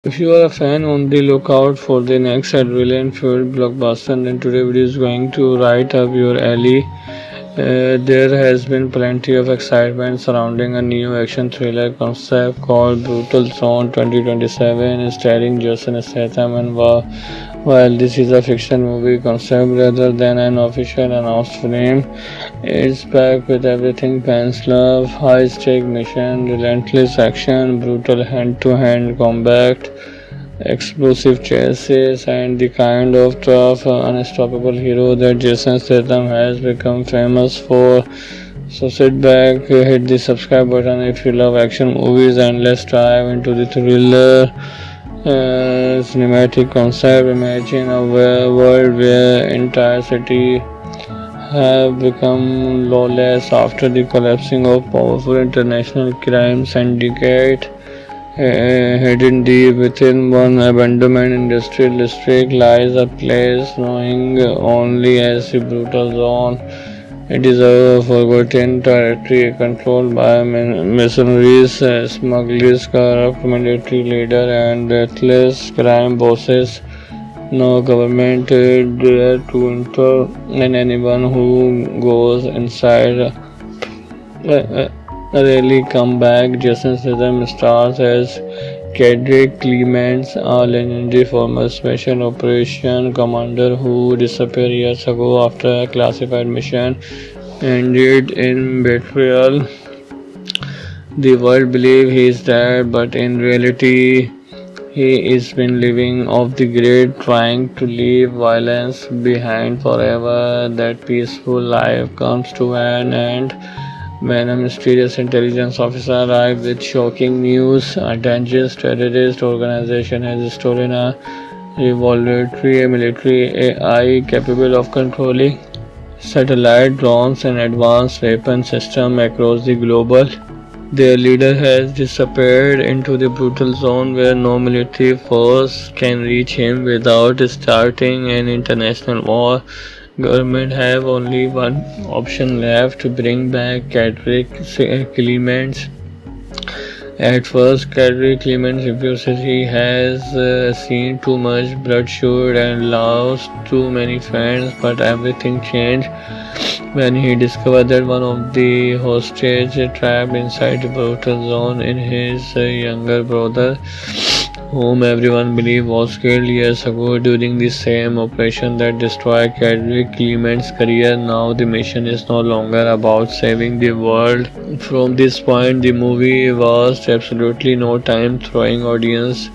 If you are a fan on the lookout for the next adrenaline-filled blockbuster, then today video is going to right up your alley. There has been plenty of excitement surrounding a new action thriller concept called Brutal Zone 2027, starring Jason Statham and while this is a fiction movie concept rather than an official announced film, it's packed with everything fans love: high-stake mission, relentless action, brutal hand-to-hand combat, explosive chases, and the kind of tough, unstoppable hero that Jason Statham has become famous for. So sit back, hit the subscribe button if you love action movies, and let's dive into the thriller cinematic concept. Imagine a world where entire city have become lawless after the collapsing of powerful international crime syndicate. Hidden deep within one abandoned industrial district lies a place known only as the Brutal Zone. It is a forgotten territory controlled by mercenaries, smugglers, corrupt military leaders, and ruthless crime bosses. No government dare to enter, and anyone who goes inside rarely come back. Jason Statham stars as Cedric Clements, a legendary former special operation commander who disappeared years ago after a classified mission ended in betrayal. The world believes he is dead, but in reality, he is been living off the grid, trying to leave violence behind forever. That peaceful life comes to an end when a mysterious intelligence officer arrives with shocking news. A dangerous terrorist organization has stolen a revolutionary military AI capable of controlling satellite drones and advanced weapon systems across the global. Their leader has disappeared into the brutal zone where no military force can reach him without starting an international war. Government have only one option left: to bring back Cedric Clements. At first, Cedric Clements refuses. He has seen too much bloodshed and lost too many friends, but everything changed when he discovered that one of the hostages trapped inside the brutal zone in his younger brother, whom everyone believed was killed years ago during the same operation that destroyed Cedric Clements' career. Now the mission is no longer about saving the world. From this point, the movie was absolutely no time throwing audience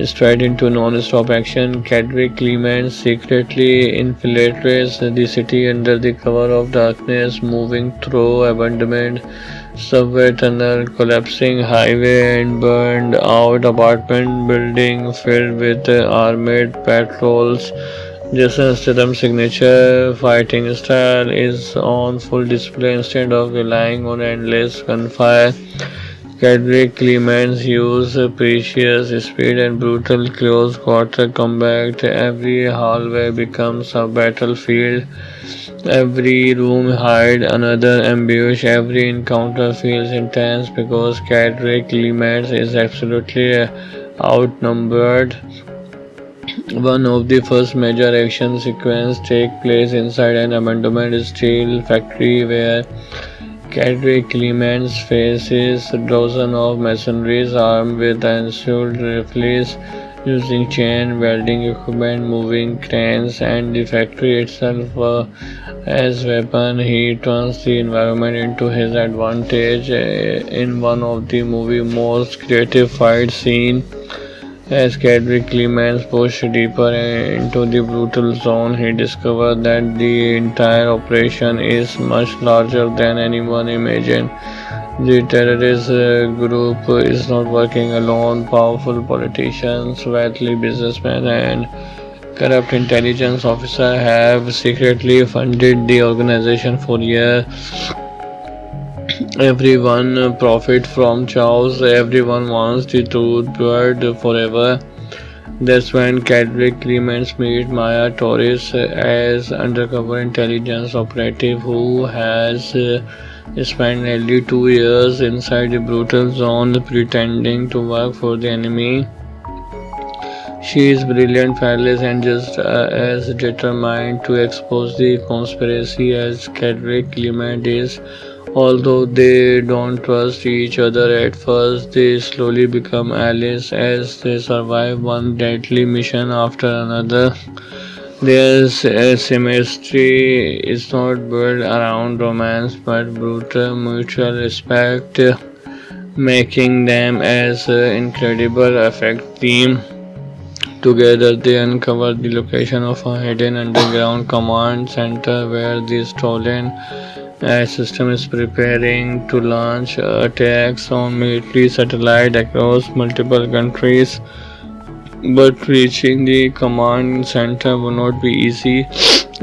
straight into non-stop action. Cedric Clements secretly infiltrates the city under the cover of darkness, moving through abandoned subway tunnel, collapsing highway, and burned out apartment building filled with armored patrols. Jason Statham's signature fighting style is on full display. Instead of relying on endless gunfire, Cedric Clements uses precious speed and brutal close quarter combat. Every hallway becomes a battlefield. Every room hides another ambush. Every encounter feels intense because Cedric Clements is absolutely outnumbered. One of the first major action sequences takes place inside an abandoned steel factory where Cedric Clements faces dozens of mercenaries armed with assault rifles, using chain welding equipment, moving cranes, and the factory itself as weapon. He turns the environment into his advantage in one of the movie's most creative fight scenes. As Cedric Clements pushed deeper into the brutal zone, he discovered that the entire operation is much larger than anyone imagined. The terrorist group is not working alone. Powerful politicians, wealthy businessmen, and corrupt intelligence officers have secretly funded the organization for years. Everyone profits from chaos. Everyone wants the truth blurred forever. That's when Cedric Clements meets Maya Torres as undercover intelligence operative who has spent nearly 2 years inside the brutal zone pretending to work for the enemy. She is brilliant, fearless, and just as determined to expose the conspiracy as Cedric Clement is. Although they don't trust each other at first, they slowly become allies as they survive one deadly mission after another. Their chemistry is not built around romance but brutal mutual respect, making them as incredible effect team. Together, they uncover the location of a hidden underground command center where the stolen system is preparing to launch attacks on military satellites across multiple countries. But reaching the command center would not be easy.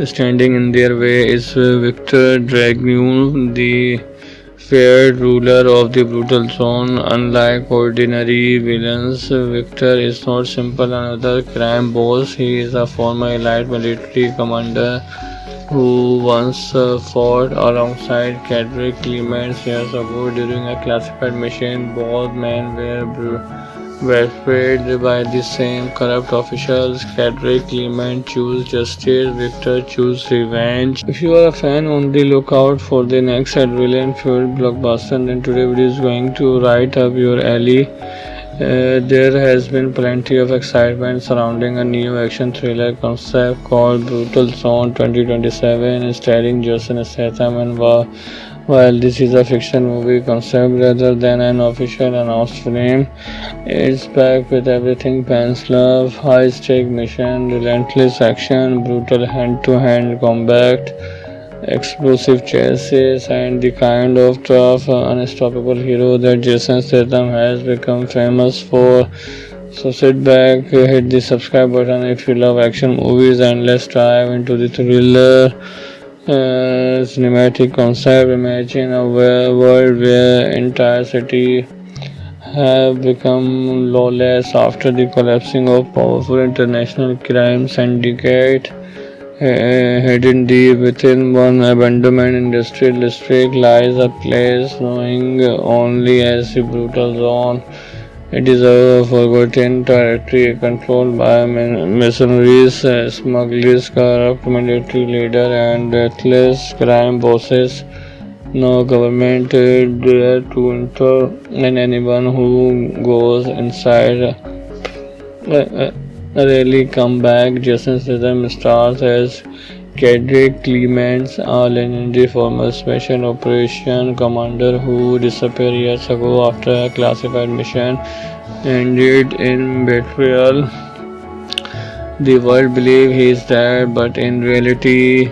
Standing in their way is Victor Dragoon, the feared ruler of the brutal zone. Unlike ordinary villains, Victor is not simple another crime boss. He is a former elite military commander who once fought alongside Cedric Clements years ago during a classified mission. Both men were paid by the same corrupt officials. Cedric Clement chose justice, Victor chose revenge. If you are a fan, on the lookout for the next adrenaline fueled blockbuster, then today video is going to right up your alley. There has been plenty of excitement surrounding a new action thriller concept called Brutal Zone 2027, starring Jason Statham and while this is a fiction movie concept rather than an official announced film, it's packed with everything fans love: high-stake mission, relentless action, brutal hand-to-hand combat, explosive chases, and the kind of tough, unstoppable hero that Jason Statham has become famous for. So sit back, hit the subscribe button if you love action movies, and let's dive into the thriller cinematic concept. Imagine a world where entire city have become lawless after the collapsing of powerful international crime syndicate. Hidden deep within one abandoned industrial district lies a place known only as the Brutal Zone. It is a forgotten territory controlled by mercenaries, smugglers, corrupt military leaders, and deathless crime bosses. No government dare to enter, and anyone who goes inside rarely come back. Jason Statham stars as Cedric Clements, a legendary former special operation commander who disappeared years ago after a classified mission ended in betrayal. The world believes he is dead, but in reality,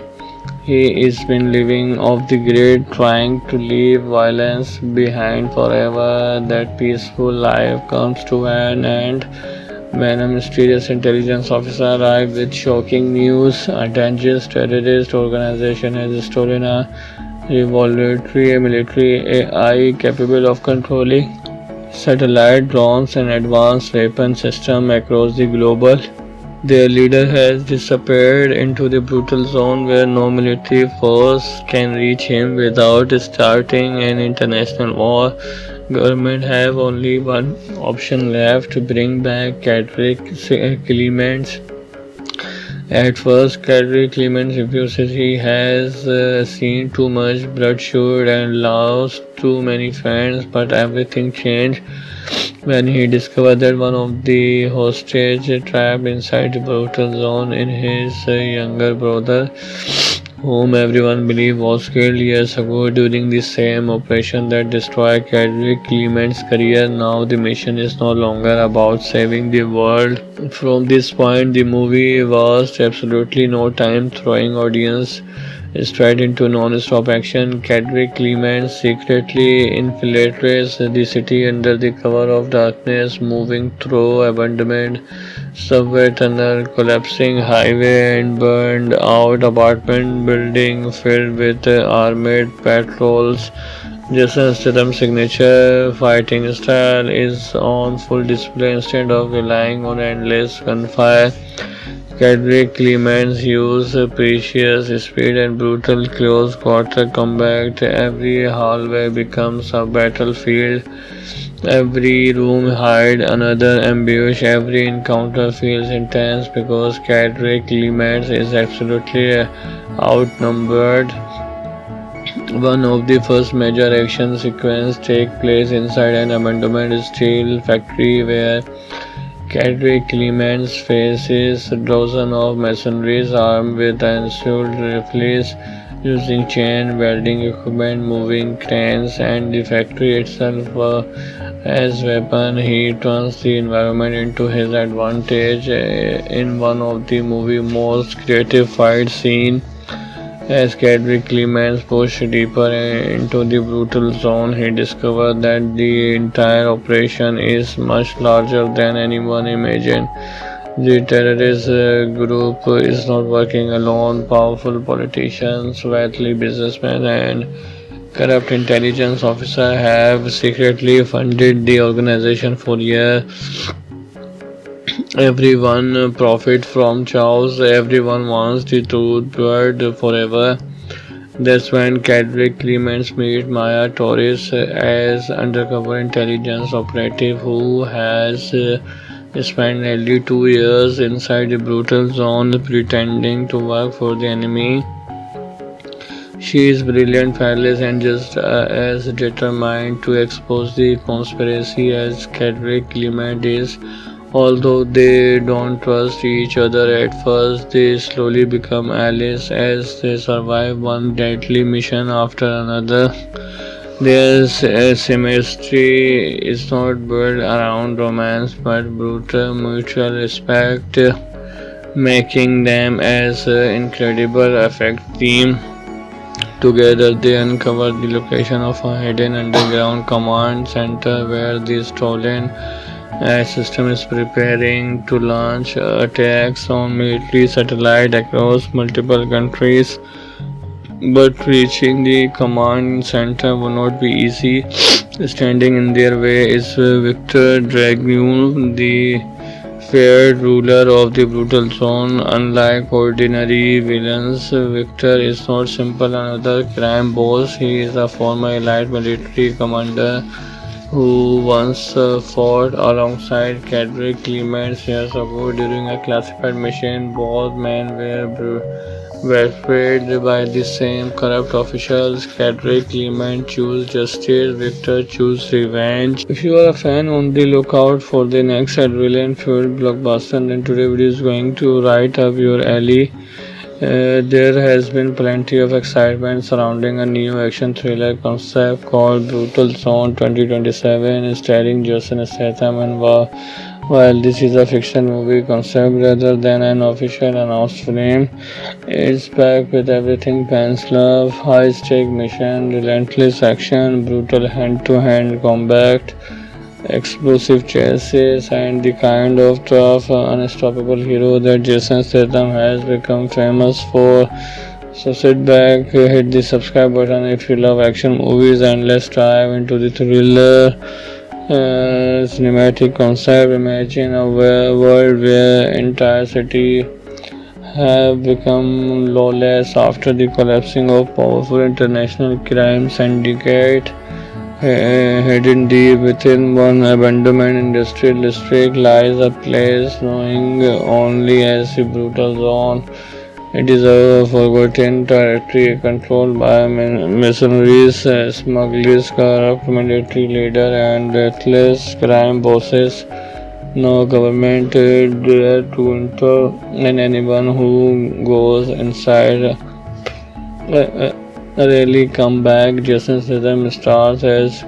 he is been living off the grid, trying to leave violence behind forever. That peaceful life comes to an end when a mysterious intelligence officer arrives with shocking news. A dangerous terrorist organization has stolen a revolutionary military AI capable of controlling satellite drones and advanced weapon systems across the global. Their leader has disappeared into the brutal zone where no military force can reach him without starting an international war. Government have only one option left: to bring back Cedric Clements. At first, Cedric Clements refuses. He has seen too much bloodshed and lost too many friends, but everything changed when he discovered that one of the hostages trapped inside the brutal zone in his younger brother, whom everyone believed was killed years ago during the same operation that destroyed Cedric Clement's career. Now the mission is no longer about saving the world. From this point, the movie was absolutely no time, throwing audience straight into non-stop action. Cedric Clement secretly infiltrates the city under the cover of darkness, moving through abandoned subway tunnel, collapsing highway, and burned out apartment building filled with armored patrols. Jason Statham's signature fighting style is on full display. Instead of relying on endless gunfire, Cedric Clements uses precious speed and brutal close quarter combat. Every hallway becomes a battlefield, Every room hides another ambush. Every encounter feels intense because Cadre Clements is absolutely outnumbered. One of the first major action sequences take place inside an abandoned steel factory where Cadre Clements faces dozens of mercenaries armed with assault rifles using chain welding equipment, moving cranes, and the factory itself as weapon. He turns the environment into his advantage in one of the movie's most creative fight scenes. As Cadric Clemens pushed deeper into the brutal zone, he discovered that the entire operation is much larger than anyone imagined. The terrorist group is not working alone. Powerful politicians, wealthy businessmen, and corrupt intelligence officers have secretly funded the organization for years. Everyone profits from chaos. Everyone wants the truth word forever. That's when Cadric Clements meets Maya Torres as undercover intelligence operative who has spent nearly 2 years inside the brutal zone pretending to work for the enemy. She is brilliant, fearless, and just as determined to expose the conspiracy as Cadric Clement is. Although they don't trust each other at first, they slowly become allies as they survive one deadly mission after another. Their chemistry is not built around romance but brutal mutual respect, making them as incredible effect team. Together, they uncover the location of a hidden underground command center where the stolen system is preparing to launch attacks on military satellites across multiple countries. But reaching the command center will not be easy. Standing in their way is Victor Dragoon, the feared ruler of the brutal zone. Unlike ordinary villains, Victor is not simple another crime boss. He is a former elite military commander who once fought alongside Cadric Clements years ago during a classified mission. Both men were betrayed by the same corrupt officials. Cadric Clement chose justice, Victor chose revenge. If you are a fan, on the lookout for the next adrenaline-fueled blockbuster, then today video is going to right up your alley. There has been plenty of excitement surrounding a new action thriller concept called Brutal Zone 2027, starring Jason Statham. And while this is a fiction movie concept rather than an official announced film, it's packed with everything fans love: high-stake mission, relentless action, brutal hand-to-hand combat, explosive chases, and the kind of tough, unstoppable hero that Jason Statham has become famous for. So sit back, hit the subscribe button if you love action movies, and let's dive into the thriller cinematic concept. Imagine a world where entire city have become lawless after the collapsing of powerful international crime syndicate. Hidden deep within one abandoned industrial district lies a place known only as the Brutal Zone. It is a forgotten territory controlled by mercenaries, smugglers, corrupt military leaders, and ruthless crime bosses. No government dare to enter, and anyone who goes inside rarely come back. Jason Statham stars as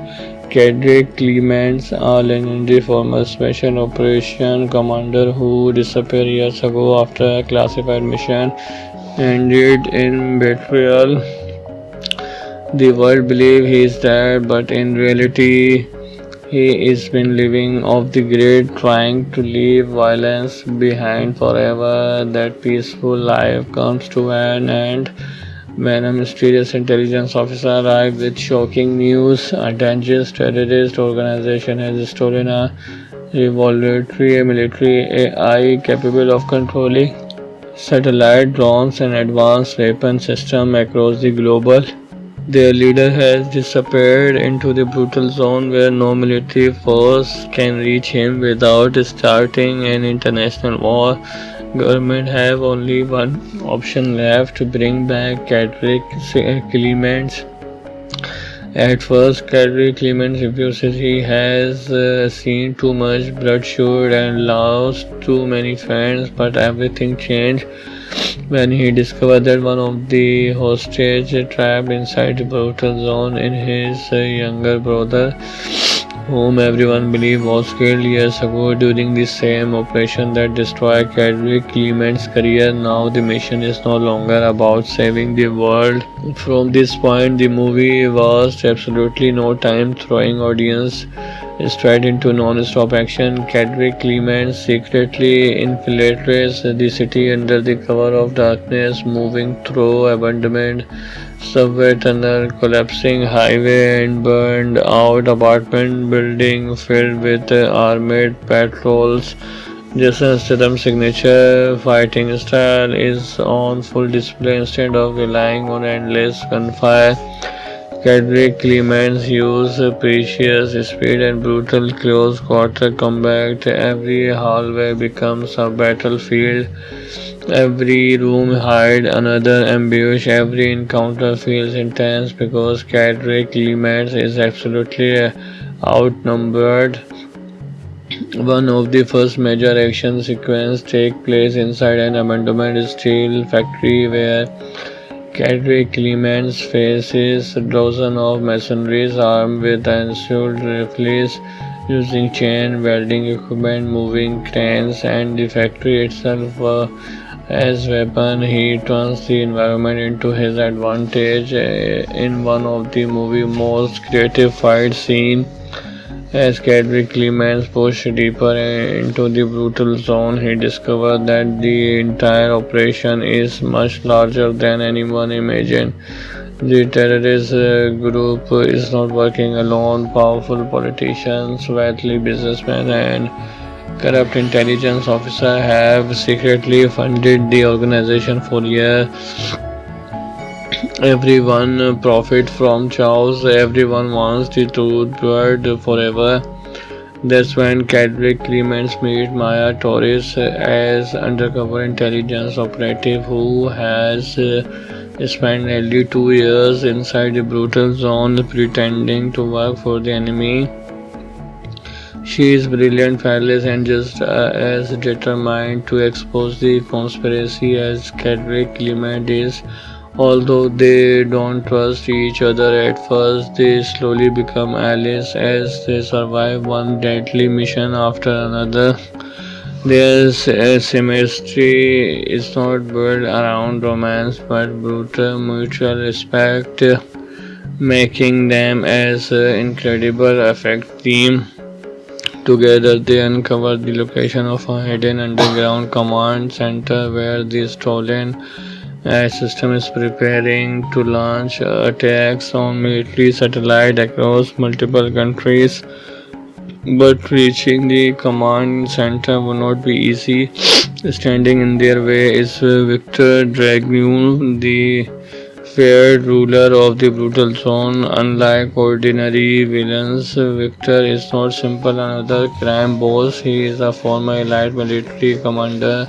Cadric Clements, a legendary former special operation commander who disappeared years ago after a classified mission ended in betrayal. The world believes he is dead, but in reality, he has been living off the grid, trying to leave violence behind forever. That peaceful life comes to an end when a mysterious intelligence officer arrives with shocking news. A dangerous terrorist organization has stolen a revolutionary military AI capable of controlling satellite drones and advanced weapon systems across the global. Their leader has disappeared into the brutal zone where no military force can reach him without starting an international war. Government have only one option left: to bring back Cadric Clements. At first, Cadric Clements refuses. He has seen too much bloodshed and lost too many friends, but everything changed when he discovered that one of the hostages trapped inside the brutal zone in his younger brother, whom everyone believed was killed years ago during the same operation that destroyed Cadric Clement's career. Now the mission is no longer about saving the world. From this point, the movie was absolutely no time throwing audience straight into non-stop action. Cadric Clements secretly infiltrates the city under the cover of darkness, moving through abandoned subway tunnel, collapsing highway, and burned out apartment building filled with armored patrols. Jason Statham's signature fighting style is on full display. Instead of relying on endless gunfire, Cadric Clements uses precious speed and brutal close quarter combat. Every hallway becomes a battlefield. Every room hides another ambush. Every encounter feels intense because Cadric Clements is absolutely outnumbered. One of the first major action sequences takes place inside an abandoned steel factory where Cadric Clements faces dozens of mercenaries armed with assault rifles, using chain welding equipment, moving cranes, and the factory itself as weapon. He turns the environment into his advantage in one of the movie's most creative fight scenes. As Cadric Clements pushed deeper into the brutal zone, he discovered that the entire operation is much larger than anyone imagined. The terrorist group is not working alone. Powerful politicians, wealthy businessmen, and corrupt intelligence officers have secretly funded the organization for years. Everyone profits from chaos. Everyone wants the truth word forever. That's when Cadric Clements meets Maya Torres as undercover intelligence operative who has spent nearly 2 years inside the brutal zone pretending to work for the enemy. She is brilliant, fearless, and just as determined to expose the conspiracy as Cadric Clement is. Although they don't trust each other at first, they slowly become allies as they survive one deadly mission after another. Their chemistry is not built around romance but brutal mutual respect, making them as incredible effect team. Together, they uncover the location of a hidden underground command center where the stolen system is preparing to launch attacks on military satellites across multiple countries. But reaching the command center would not be easy. Standing in their way is Victor Dragoon, the feared ruler of the brutal zone. Unlike ordinary villains, Victor is not simple another crime boss. He is a former elite military commander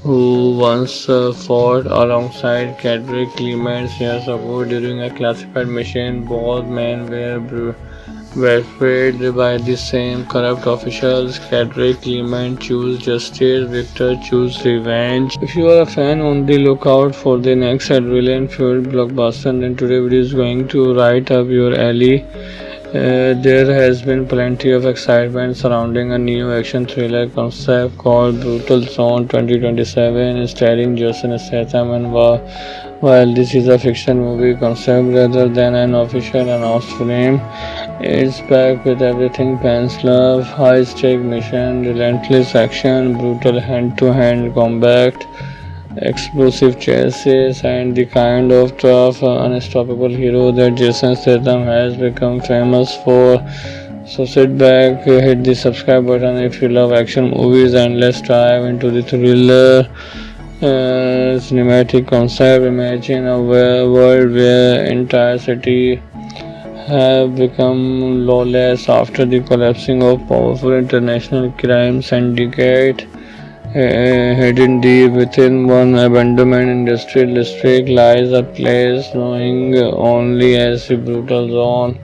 who once fought alongside Cadric Clements years ago during a classified mission. Both men were freed by the same corrupt officials. Cadric Clement chose justice, Victor chose revenge. If you are a fan, on the lookout for the next adrenaline-fueled blockbuster, then today video is going to right up your alley. There has been plenty of excitement surrounding a new action thriller concept called Brutal Zone 2027, starring Jason Statham. And while this is a fiction movie concept rather than an official announced film, it's packed with everything fans love: high-stake mission, relentless action, brutal hand-to-hand combat, explosive chases, and the kind of tough, unstoppable hero that Jason Statham has become famous for. So sit back, hit the subscribe button if you love action movies, and let's dive into the thriller cinematic concept. Imagine a world where entire city have become lawless after the collapsing of powerful international crime syndicate. Hidden deep within one abandoned industrial district lies a place known only as the brutal zone.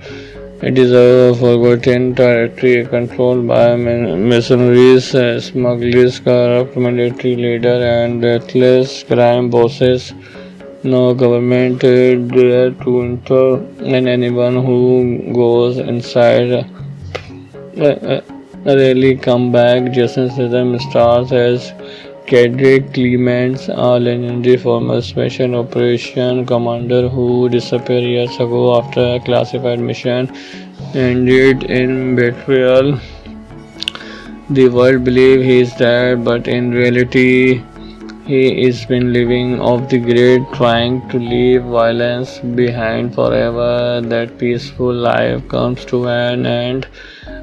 It is a forgotten territory controlled by mercenaries, smugglers, corrupt military leaders, and ruthless crime bosses. No government dare to enter, and anyone who goes inside rarely come back. Jason Statham stars as Cedric Clements, a legendary former special operation commander who disappeared years ago after a classified mission ended in betrayal. The world believes he is dead, but in reality, he is been living off the grid, trying to leave violence behind forever. That peaceful life comes to an end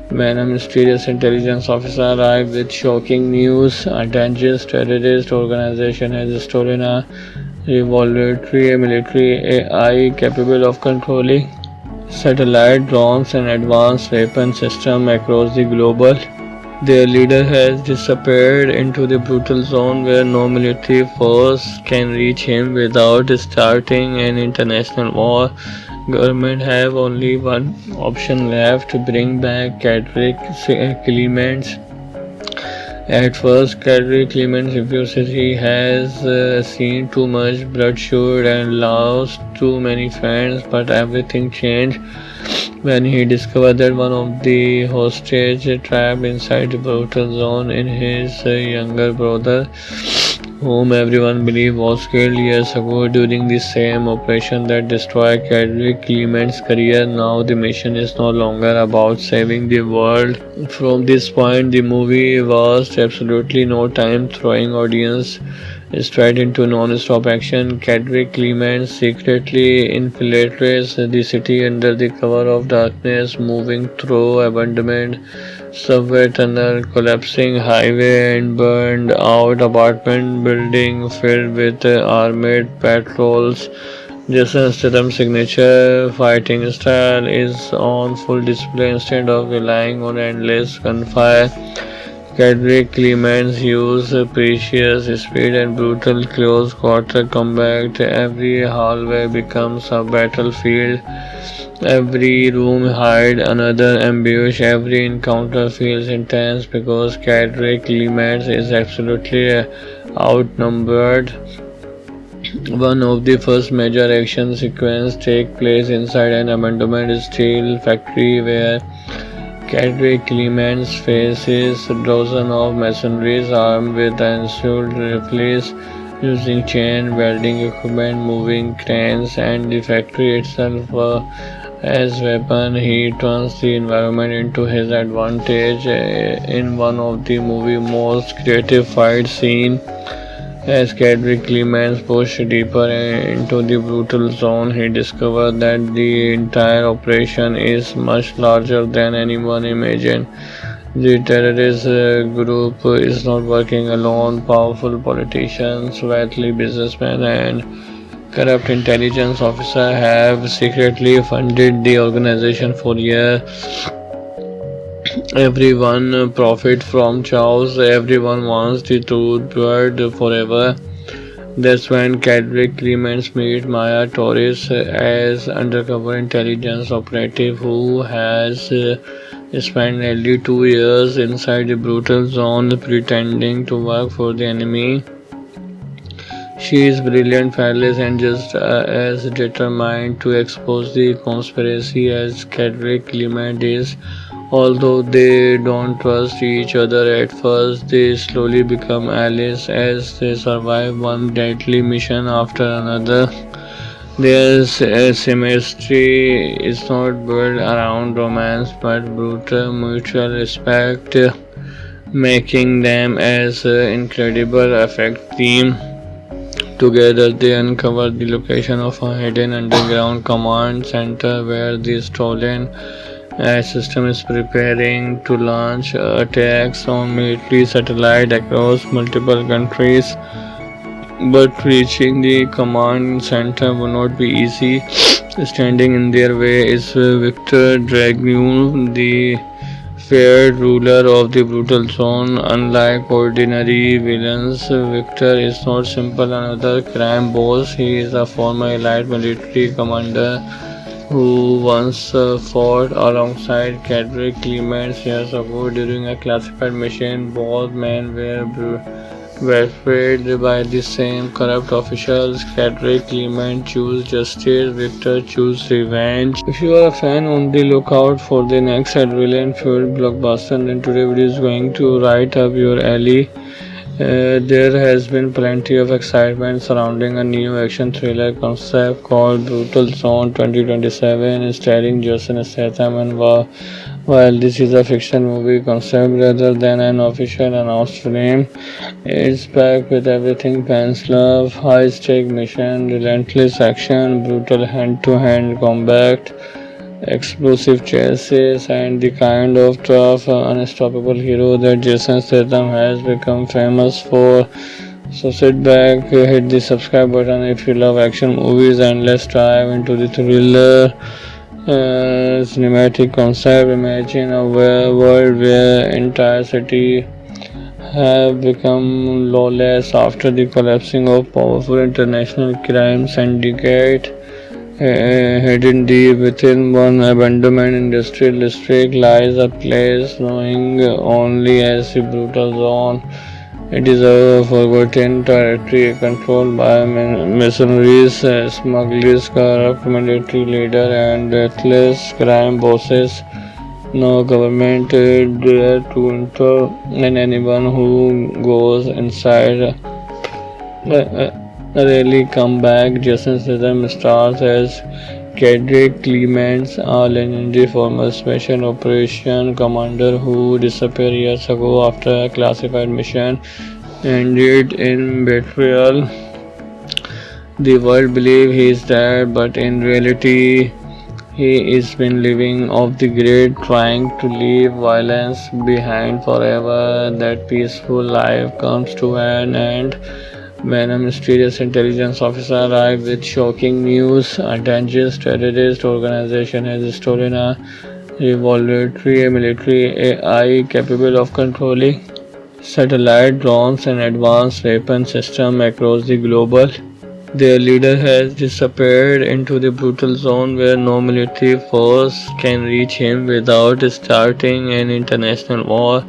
when a mysterious intelligence officer arrives with shocking news. A dangerous terrorist organization has stolen a revolutionary military AI capable of controlling satellite drones and advanced weapon systems across the globe. Their leader has disappeared into the brutal zone where no military force can reach him without starting an international war. Government have only one option left to bring back Cedric Clements. At first, Cedric Clements refuses. He has seen too much bloodshed and lost too many friends, but everything changed when he discovered that one of the hostages trapped inside the brutal zone in his younger brother, whom everyone believed was killed years ago during the same operation that destroyed Cedric Clements' career. Now the mission is no longer about saving the world. From this point, the movie was absolutely no time throwing audience straight into non-stop action. Cedric Clements secretly infiltrates the city under the cover of darkness, moving through abandoned subway tunnel, collapsing highway, and burned out apartment building filled with armored patrols. Jason Statham's signature fighting style is on full display instead of relying on endless gunfire. Cedric Clements uses precious speed and brutal close quarter combat. Every hallway becomes a battlefield. Every room hides another ambush. Every encounter feels intense because Cedric Clements is absolutely outnumbered. One of the first major action sequences take place inside an abandoned steel factory where Cedric Clements faces dozens of mercenaries armed with assault rifles, using chain welding equipment, moving cranes, and the factory itself as weapon. He turns the environment into his advantage in one of the movie's most creative fight scenes. As Cedric Clements pushed deeper into the brutal zone, he discovered that the entire operation is much larger than anyone imagined. The terrorist group is not working alone. Powerful politicians, wealthy businessmen, and corrupt intelligence officers have secretly funded the organization for years. Everyone profits from chaos. Everyone wants the truth word forever. That's when Cedric Clements meets Maya Torres as undercover intelligence operative who has spent nearly 2 years inside the brutal zone pretending to work for the enemy. She is brilliant, fearless, and just as determined to expose the conspiracy as Cedric Clement is. Although they don't trust each other at first, they slowly become allies as they survive one deadly mission after another. Their chemistry is not built around romance but brutal mutual respect, making them as incredible effect team. Together, they uncover the location of a hidden underground command center where the stolen system is preparing to launch attacks on military satellites across multiple countries. but reaching the command center would not be easy. Standing in their way is Victor Dragoon, the feared ruler of the brutal zone. Unlike ordinary villains, Victor is not simple another crime boss. He is a former elite military commander who once fought alongside Cedric Clements years ago during a classified mission. Both men were freed by the same corrupt officials. Cedric Clement chose justice, Victor chose revenge. If you are a fan, on the lookout for the next adrenaline-fueled blockbuster, then today video is going to right up your alley. There has been plenty of excitement surrounding a new action thriller concept called Brutal Zone 2027, starring Jason Statham. And while this is a fiction movie concept rather than an official announced film, it's packed with everything fans love: high-stake mission, relentless action, brutal hand-to-hand combat, explosive chases, and the kind of tough, unstoppable hero that Jason Statham has become famous for. So sit back, hit the subscribe button if you love action movies, and let's dive into the thriller cinematic concept. Imagine a world where entire city have become lawless after the collapsing of powerful international crime syndicate. Hidden deep within one abandoned industrial district lies a place known only as the Brutal Zone. It is a forgotten territory controlled by mercenaries, smugglers, corrupt military leaders, and deathless crime bosses. No government dare to enter, and anyone who goes inside rarely come back. Jason Statham stars as Cedric Clements, a legendary former special operation commander who disappeared years ago after a classified mission ended in betrayal. The world believes he is dead, but in reality, he is been living off the grid, trying to leave violence behind forever. That peaceful life comes to an end when a mysterious intelligence officer arrives with shocking news. A dangerous terrorist organization has stolen a revolutionary military AI capable of controlling satellite drones and advanced weapon systems across the globe. Their leader has disappeared into the brutal zone where no military force can reach him without starting an international war.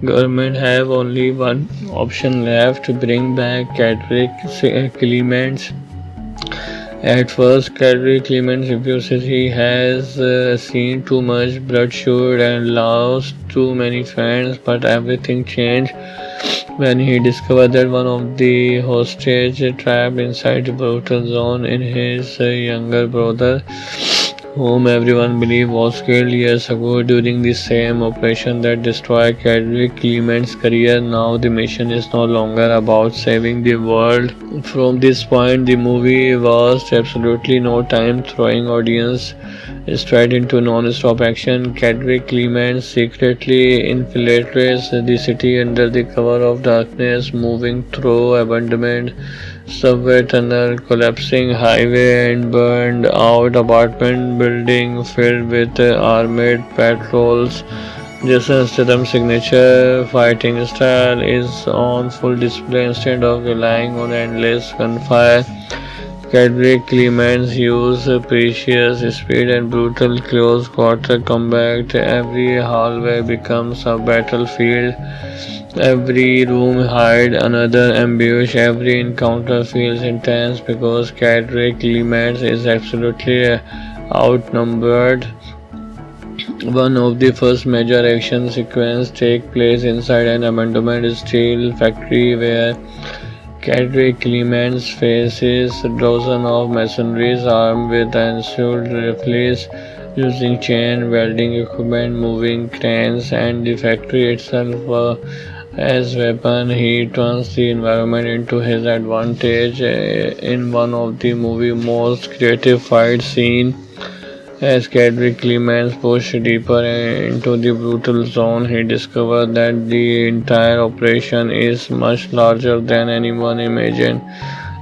Government have only one option left: to bring back Cedric Clements. At first, Cedric Clements refuses. He has seen too much bloodshed and lost too many friends, but everything changed when he discovered that one of the hostages trapped inside the brutal zone in his younger brother, whom everyone believed was killed years ago during the same operation that destroyed Cedric Clement's career. Now the mission is no longer about saving the world. From this point, the movie was absolutely no time, throwing audience straight into non-stop action. Cedric Clement secretly infiltrates the city under the cover of darkness, moving through abandoned subway tunnel, collapsing highway, and burned out apartment building filled with armored patrols. Jason Statham's signature fighting style is on full display. Instead of relying on endless gunfire, Cedric Clements uses precious speed and brutal close quarter combat. Every hallway becomes a battlefield. Every room hides another ambush. Every encounter feels intense because Cedric Clements is absolutely outnumbered. One of the first major action sequences takes place inside an abandoned steel factory where Cedric Clements faces dozens of mercenaries armed with assault rifles, using chain welding equipment, moving cranes, and the factory itself as weapon. He turns the environment into his advantage in one of the movie's most creative fight scenes. As Kedrick Clemens pushed deeper into the brutal zone, he discovered that the entire operation is much larger than anyone imagined.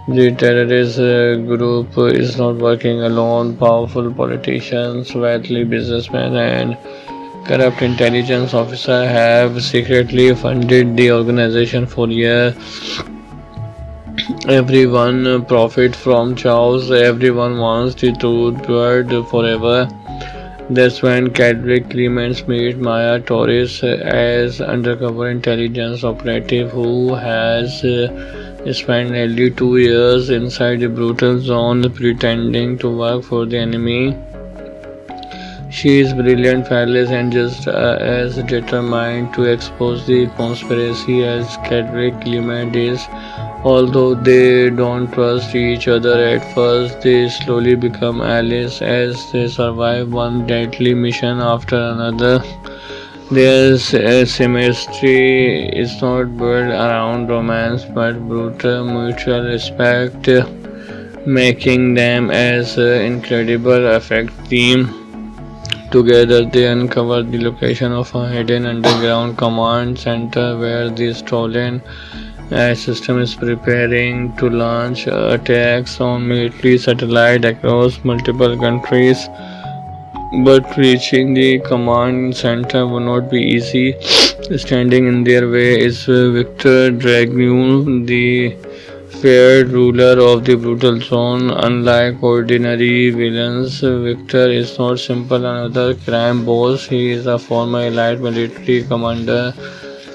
The terrorist group is not working alone. Powerful politicians, wealthy businessmen, and corrupt intelligence officers have secretly funded the organization for years. Everyone profits from chaos. Everyone wants the truth word forever. That's when Cadric Clements meets Maya Torres as undercover intelligence operative who has spent nearly 2 years inside the brutal zone pretending to work for the enemy. She is brilliant, fearless, and just as determined to expose the conspiracy as Cadric Clement is. Although they don't trust each other at first, they slowly become allies as they survive one deadly mission after another. Their chemistry is not built around romance but brutal mutual respect, making them as incredible effect team. Together, they uncover the location of a hidden underground command center where the stolen system is preparing to launch attacks on military satellites across multiple countries. But reaching the command center would not be easy. Standing in their way is Victor Dragoon, the feared ruler of the brutal zone. Unlike ordinary villains, Victor is not simple another crime boss. He is a former elite military commander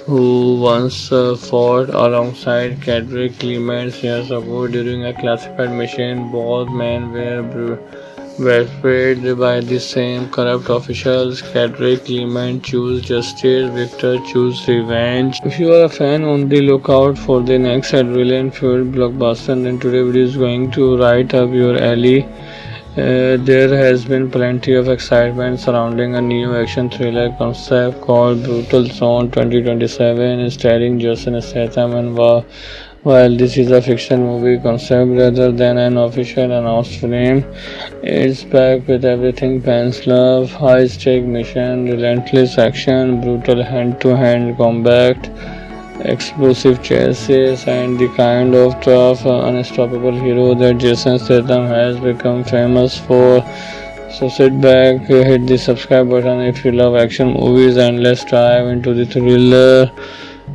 who once fought alongside Cadric Clements years ago during a classified mission. Both men were paid by the same corrupt officials. Cadric Clement chose justice, Victor chose revenge. If you are a fan, on the lookout for the next adrenaline fueled blockbuster, then today video is going to right up your alley. There has been plenty of excitement surrounding a new action thriller concept called Brutal Zone 2027, starring Jason Statham. And while this is a fiction movie concept rather than an official announced film, it's packed with everything fans love: high-stake mission, relentless action, brutal hand-to-hand combat, explosive chases, and the kind of tough, unstoppable hero that Jason Statham has become famous for. So sit back, hit the subscribe button if you love action movies, and let's dive into the thriller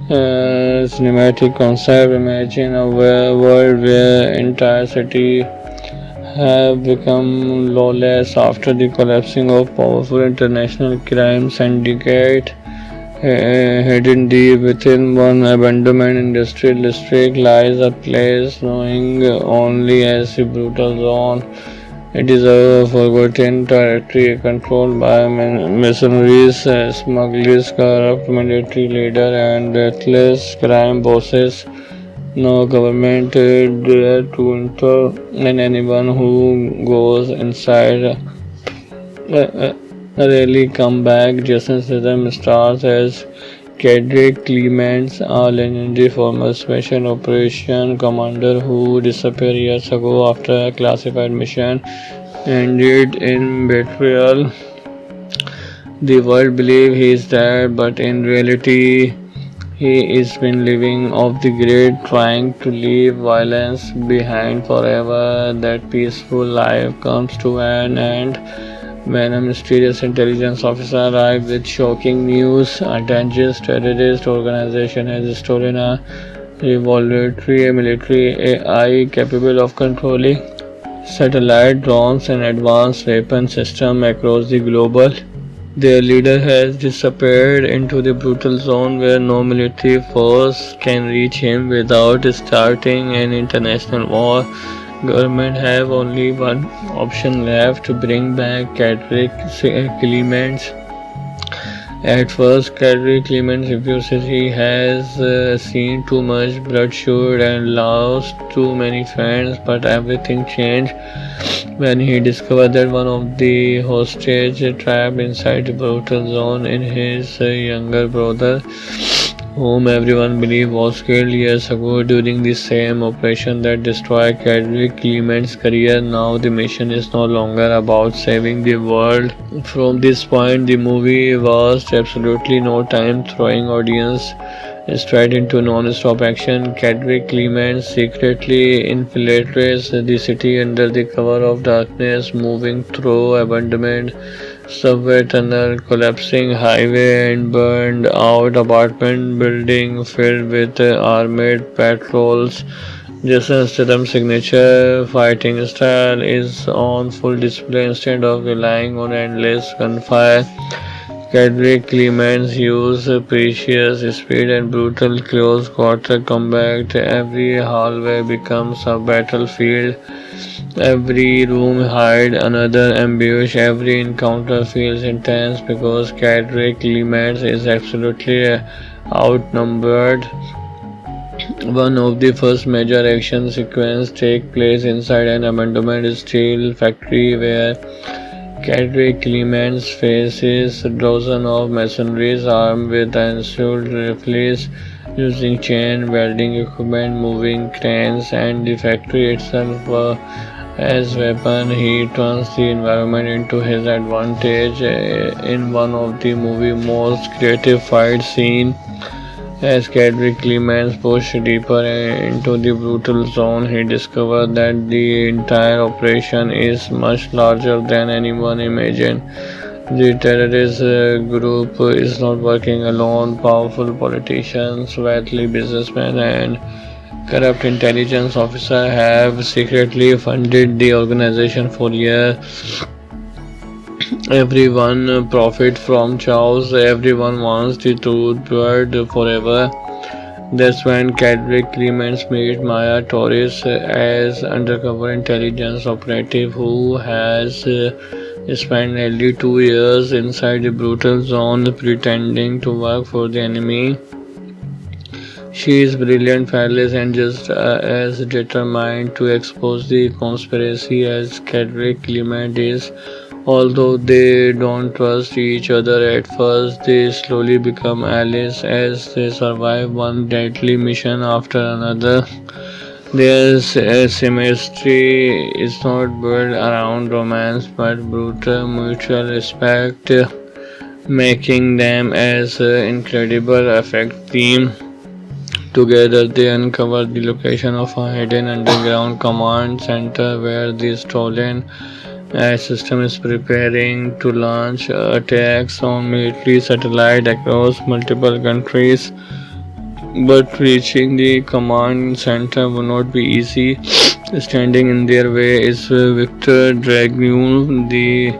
cinematic concept. Imagine a world where entire city have become lawless after the collapsing of powerful international crime syndicate. Hidden deep within one abandoned industrial district lies a place known only as the Brutal Zone. It is a forgotten territory controlled by mercenaries, smugglers, corrupt military leaders, and ruthless crime bosses. No government dare to enter, and anyone who goes inside rarely come back. Jason Statham stars as Cadric Clements, a legendary former special operation commander who disappeared years ago after a classified mission ended in betrayal. The world believes he is dead, but in reality, he is been living off the grid, trying to leave violence behind forever. That peaceful life comes to an end when a mysterious intelligence officer arrives with shocking news. A dangerous terrorist organization has stolen a revolutionary military AI capable of controlling satellite drones and advanced weapon systems across the global. Their leader has disappeared into the brutal zone where no military force can reach him without starting an international war. Government have only one option left: to bring back Cadric Clements. At first, Cadric Clements refuses. He has seen too much bloodshed and lost too many friends, but everything changed when he discovered that one of the hostages trapped inside the brutal zone in his younger brother. whom everyone believed was killed years ago during the same operation that destroyed Kedrick Clement's career. Now the mission is no longer about saving the world. From this point, the movie was absolutely no time throwing audience straight into non-stop action. Kedrick Clement secretly infiltrates the city under the cover of darkness, moving through abandoned subway tunnel, collapsing highway, and burned out apartment building filled with armored patrols. Jason Statham's signature fighting style is on full display instead of relying on endless gunfire. Kedrick Clements use precious speed and brutal close quarter combat. Every hallway becomes a battlefield. Every room hides another ambush. Every encounter feels intense because Kedrick Clements is absolutely outnumbered. One of the first major action sequences take place inside an abandoned steel factory where Kedrick Clements faces dozens of mercenaries armed with assault rifles, using chain welding equipment, moving cranes, and the factory itself as weapon. He turns the environment into his advantage in one of the movie's most creative fight scenes. As Kedrick Clements pushed deeper into the brutal zone, he discovered that the entire operation is much larger than anyone imagined. The terrorist group is not working alone. Powerful politicians, wealthy businessmen, and corrupt intelligence officers have secretly funded the organization for years. Everyone profits from chaos. Everyone wants the truth word forever. That's when Kedrick Clements meets Maya Torres as undercover intelligence operative who has spent nearly 2 years inside the brutal zone pretending to work for the enemy. She is brilliant, fearless, and just as determined to expose the conspiracy as Kedrick Clement is. Although they don't trust each other at first, they slowly become allies as they survive one deadly mission after another. Their symmetry is not built around romance but brutal mutual respect, making them as incredible effect team. Together, they uncover the location of a hidden underground command center where the stolen system is preparing to launch attacks on military satellites across multiple countries. But reaching the command center would not be easy. Standing in their way is Victor Dragoon, the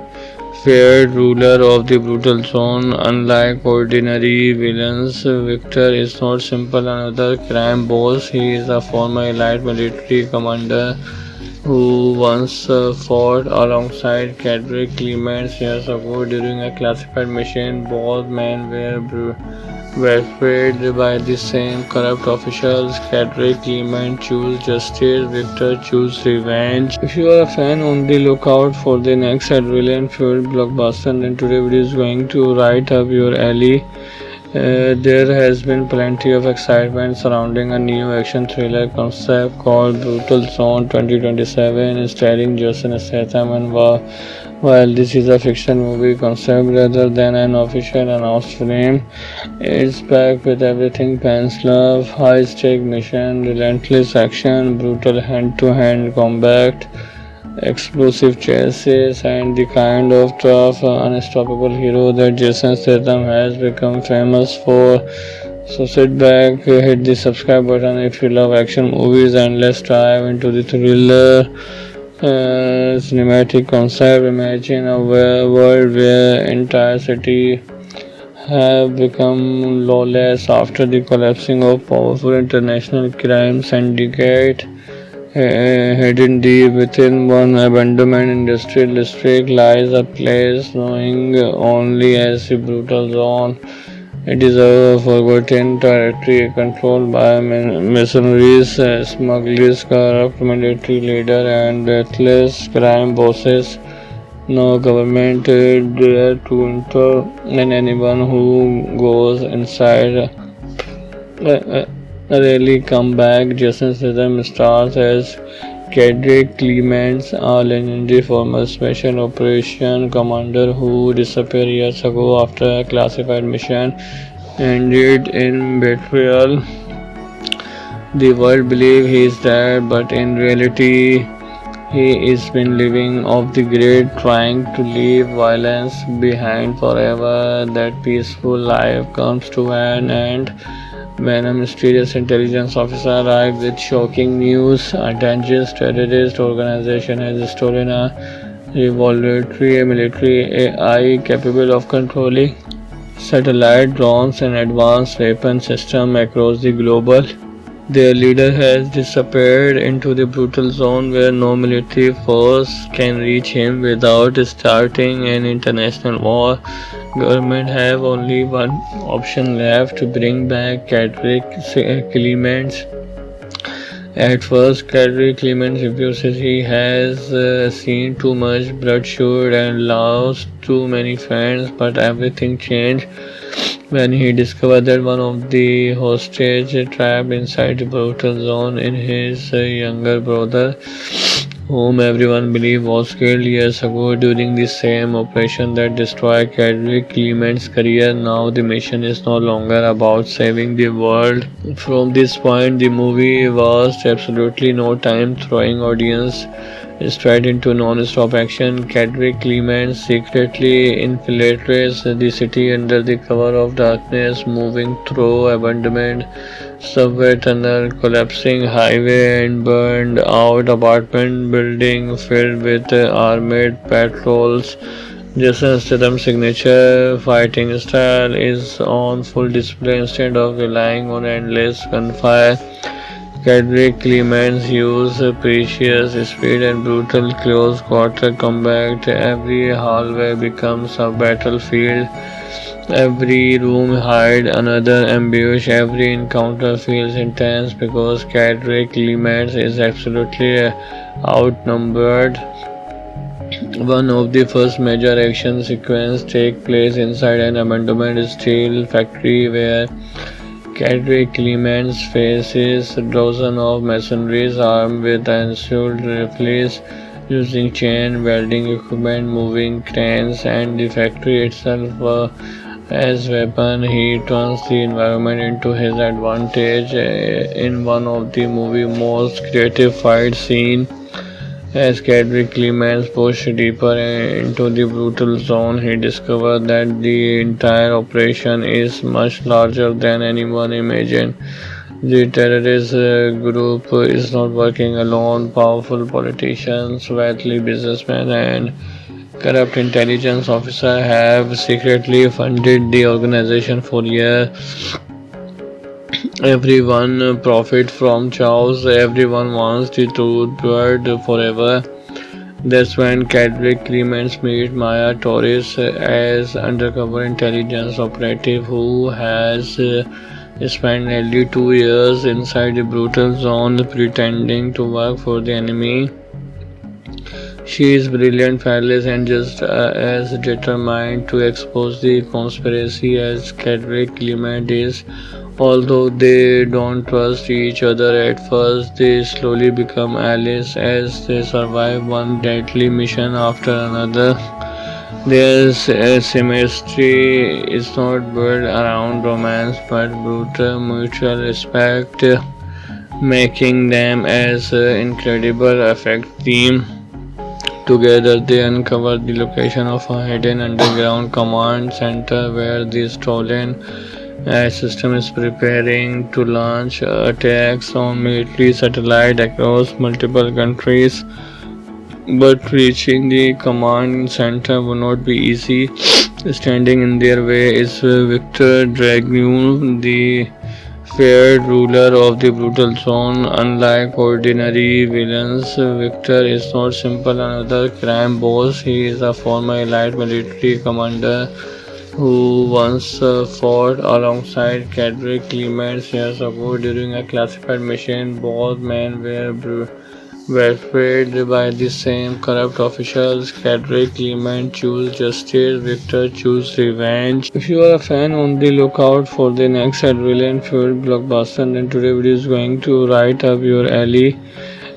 feared ruler of the brutal zone. Unlike ordinary villains, Victor is not simple another crime boss. He is a former elite military commander who once fought alongside Kedrick Clements years ago during a classified mission. Both men were paid by the same corrupt officials. Kedrick Clement chose justice, Victor chose revenge. If you are a fan, on the lookout for the next adrenaline-fueled blockbuster, then today video is going to right up your alley. There has been plenty of excitement surrounding a new action thriller concept called Brutal Zone 2027, starring Jason Statham. And while this is a fiction movie concept rather than an official announced film, it's packed with everything fans love: high-stake mission, relentless action, brutal hand-to-hand combat, explosive chases, and the kind of tough, unstoppable hero that Jason Statham has become famous for. So sit back, hit the subscribe button if you love action movies, and let's dive into the thriller cinematic concept. Imagine a world where entire city have become lawless after the collapsing of powerful international crime syndicate. Hidden deep within one abandoned industrial district lies a place known only as the Brutal Zone. It is a forgotten territory controlled by mercenaries, smugglers, corrupt military leaders, and deathless crime bosses. No government dare to enter, and anyone who goes inside uh, really come back. Jason Statham stars as Cedric Clements, a legendary former special operation commander who disappeared years ago after a classified mission ended in betrayal. The world believes he is dead, but in reality, he is been living off the grid, trying to leave violence behind forever. That peaceful life comes to an end when a mysterious intelligence officer arrives with shocking news. A dangerous terrorist organization has stolen a revolutionary military AI capable of controlling satellite drones and advanced weapon systems across the global. Their leader has disappeared into the brutal zone where no military force can reach him without starting an international war. Government have only one option left to bring back Cedric Clements. At first, Cedric Clements refuses. He has seen too much bloodshed and lost too many friends, but everything changed when he discovered that one of the hostages trapped inside the brutal zone in his younger brother, whom everyone believed was killed years ago during the same operation that destroyed Cedric Clement's career. Now the mission is no longer about saving the world. From this point, the movie was absolutely no time throwing audience straight into non-stop action. Cedric Clements secretly infiltrates the city under the cover of darkness, moving through abandoned subway tunnel, collapsing highway, and burned out apartment building filled with armored patrols. Jason Statham's signature fighting style is on full display instead of relying on endless gunfire. Cedric Clements uses precious speed and brutal close quarter combat. Every hallway becomes a battlefield. Every room hides another ambush. Every encounter feels intense because Cedric Clements is absolutely outnumbered. One of the first major action sequences take place inside an abandoned steel factory where Cedric Clements faces dozens of mercenaries armed with assault rifles, using chain welding equipment, moving cranes, and the factory itself as weapon. He turns the environment into his advantage in one of the movie's most creative fight scenes. As Cedric Clements pushed deeper into the brutal zone, he discovered that the entire operation is much larger than anyone imagined. The terrorist group is not working alone. Powerful politicians, wealthy businessmen, and corrupt intelligence officers have secretly funded the organization for years. Everyone profits from chaos. Everyone wants the truth word forever. That's when Cedric Clements meets Maya Torres as undercover intelligence operative who has spent nearly 2 years inside the brutal zone pretending to work for the enemy. She is brilliant, fearless, and just as determined to expose the conspiracy as Cedric Clement is. Although they don't trust each other at first, they slowly become allies as they survive one deadly mission after another. Their chemistry is not built around romance but brutal mutual respect, making them as incredible effect team. Together, they uncover the location of a hidden underground command center where the stolen system is preparing to launch attacks on military satellites across multiple countries. But reaching the command center would not be easy. Standing in their way is Victor Dragoon, the feared ruler of the brutal zone. Unlike ordinary villains, Victor is not simple another crime boss. He is a former elite military commander who once fought alongside Cedric Clements years ago during a classified mission. Both men were betrayed by the same corrupt officials. Cedric Clement choose justice, Victor choose revenge. If you are a fan on the lookout for the next adrenaline-filled blockbuster, then today video is going to right up your alley.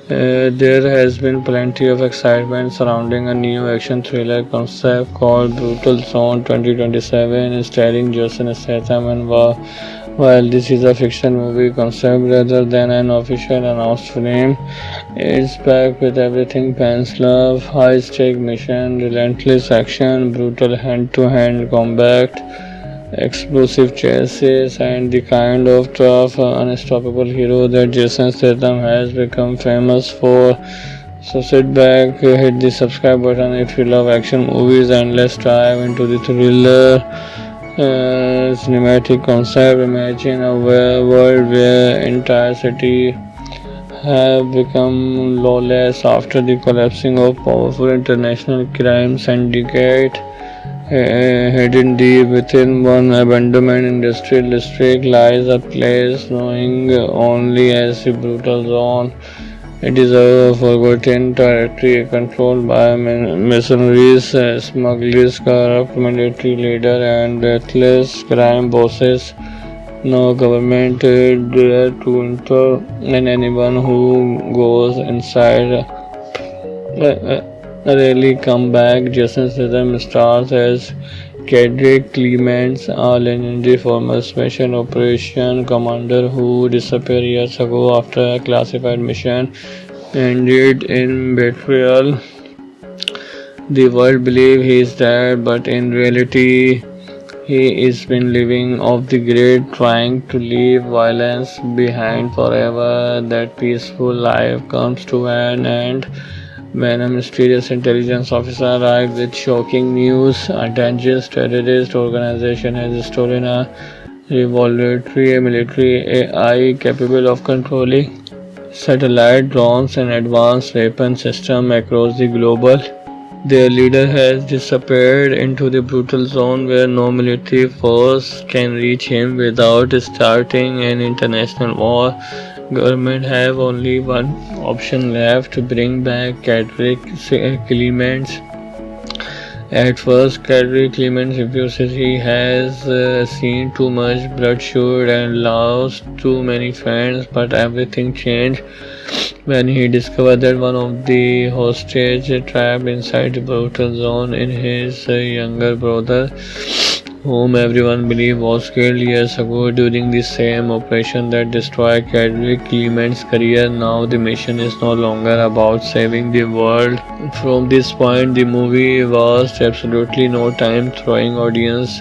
There has been plenty of excitement surrounding a new action thriller concept called Brutal Zone 2027, starring Jason Statham and while this is a fiction movie concept rather than an official announced film, it's packed with everything fans love: high-stake mission, relentless action, brutal hand-to-hand combat, explosive chases, and the kind of tough, unstoppable hero that Jason Statham has become famous for. So sit back, hit the subscribe button if you love action movies, and let's dive into the thriller cinematic concept. Imagine a world where entire city have become lawless after the collapsing of powerful international crime syndicate. Hidden deep within one abandoned industrial district lies a place known only as the Brutal Zone. It is a forgotten territory controlled by mercenaries, smugglers, corrupt military leaders, and deathless crime bosses. No government dare to enter, and anyone who goes inside rarely come back. Jason Statham stars as Cedric Clements, a legendary former special operation commander who disappeared years ago after a classified mission ended in betrayal. The world believes he is dead, but in reality, he is been living off the grid, trying to leave violence behind forever. That peaceful life comes to an end when a mysterious intelligence officer arrives with shocking news. A dangerous terrorist organization has stolen a revolutionary military AI capable of controlling satellite drones and advanced weapon systems across the globe. Their leader has disappeared into the brutal zone where no military force can reach him without starting an international war. Government have only one option left: to bring back Cedric Clements. At first, Cedric Clements refuses. He has seen too much bloodshed and lost too many friends, but everything changed when he discovered that one of the hostages trapped inside the brutal zone in his younger brother, whom everyone believed was killed years ago during the same operation that destroyed Cedric Clement's career. Now the mission is no longer about saving the world. From this point, the movie was absolutely no time throwing audience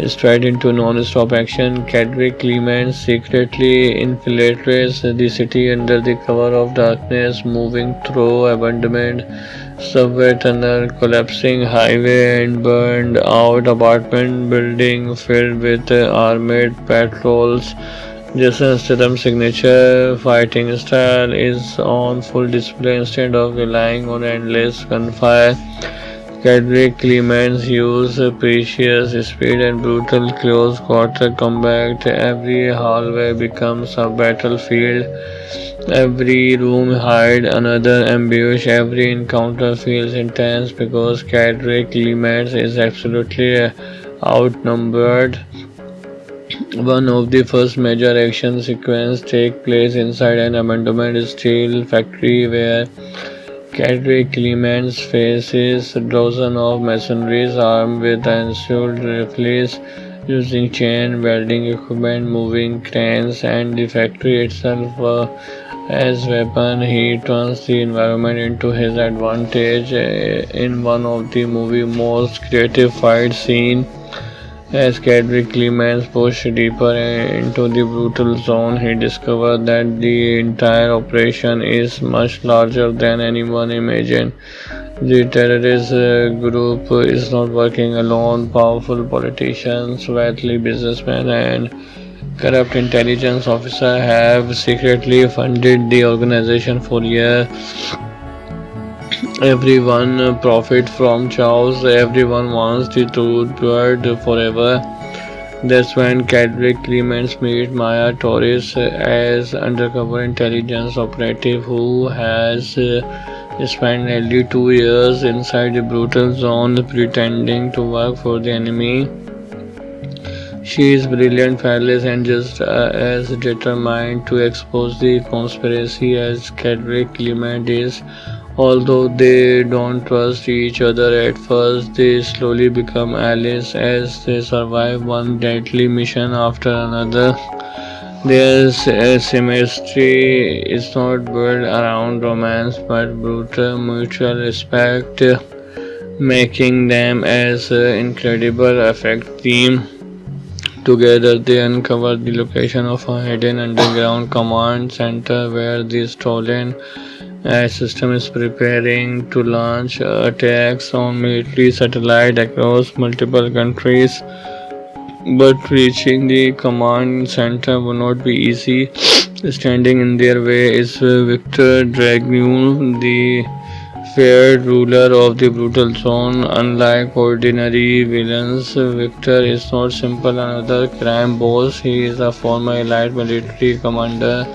straight into non-stop action. Cedric Clements secretly infiltrates the city under the cover of darkness, moving through abandoned subway tunnel, collapsing highway, and burned out apartment building filled with armored patrols. Jason Statham's signature fighting style is on full display. Instead of relying on endless gunfire, Cedric Clements uses precious speed and brutal close quarter combat. Every hallway becomes a battlefield. Every room hides another ambush. Every encounter feels intense because Cedric Clements is absolutely outnumbered. One of the first major action sequences take place inside an abandoned steel factory where Cedric Clements faces dozens of mercenaries armed with assault rifles, using chain welding equipment, moving cranes, and the factory itself as weapon. He turns the environment into his advantage in one of the movie's most creative fight scenes. As Cedric Clements pushed deeper into the brutal zone, he discovered that the entire operation is much larger than anyone imagined. The terrorist group is not working alone. Powerful politicians, wealthy businessmen, and corrupt intelligence officers have secretly funded the organization for years. Everyone profits from chaos. Everyone wants the truth word forever. That's when Kendrick Clements meets Maya Torres as undercover intelligence operative who has spent nearly 2 years inside the brutal zone pretending to work for the enemy. She is brilliant, fearless, and just as determined to expose the conspiracy as Kendrick Clement is. Although they don't trust each other at first, they slowly become allies as they survive one deadly mission after another. Their chemistry is not built around romance but brutal mutual respect, making them as incredible effect team. Together, they uncover the location of a hidden underground command center where the stolen system is preparing to launch attacks on military satellites across multiple countries. But reaching the command center would not be easy. Standing in their way is Victor Dragnew, the feared ruler of the brutal zone. Unlike ordinary villains, Victor is not simple another crime boss. He is a former elite military commander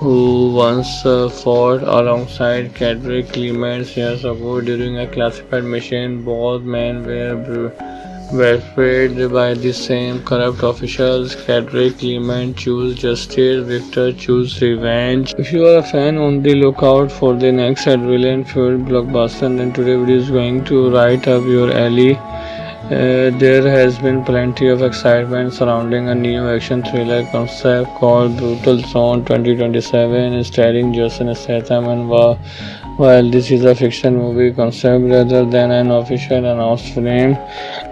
who once fought alongside Kendrick Clements years ago during a classified mission. Both men were freed by the same corrupt officials. Kendrick Clement chose justice, Victor chose revenge. If you are a fan, on the lookout for the next adrenaline-filled blockbuster, then today video is going to right up your alley. There has been plenty of excitement surrounding a new action thriller concept called Brutal Zone 2027, starring Jason Statham. And while this is a fiction movie concept rather than an official announced film,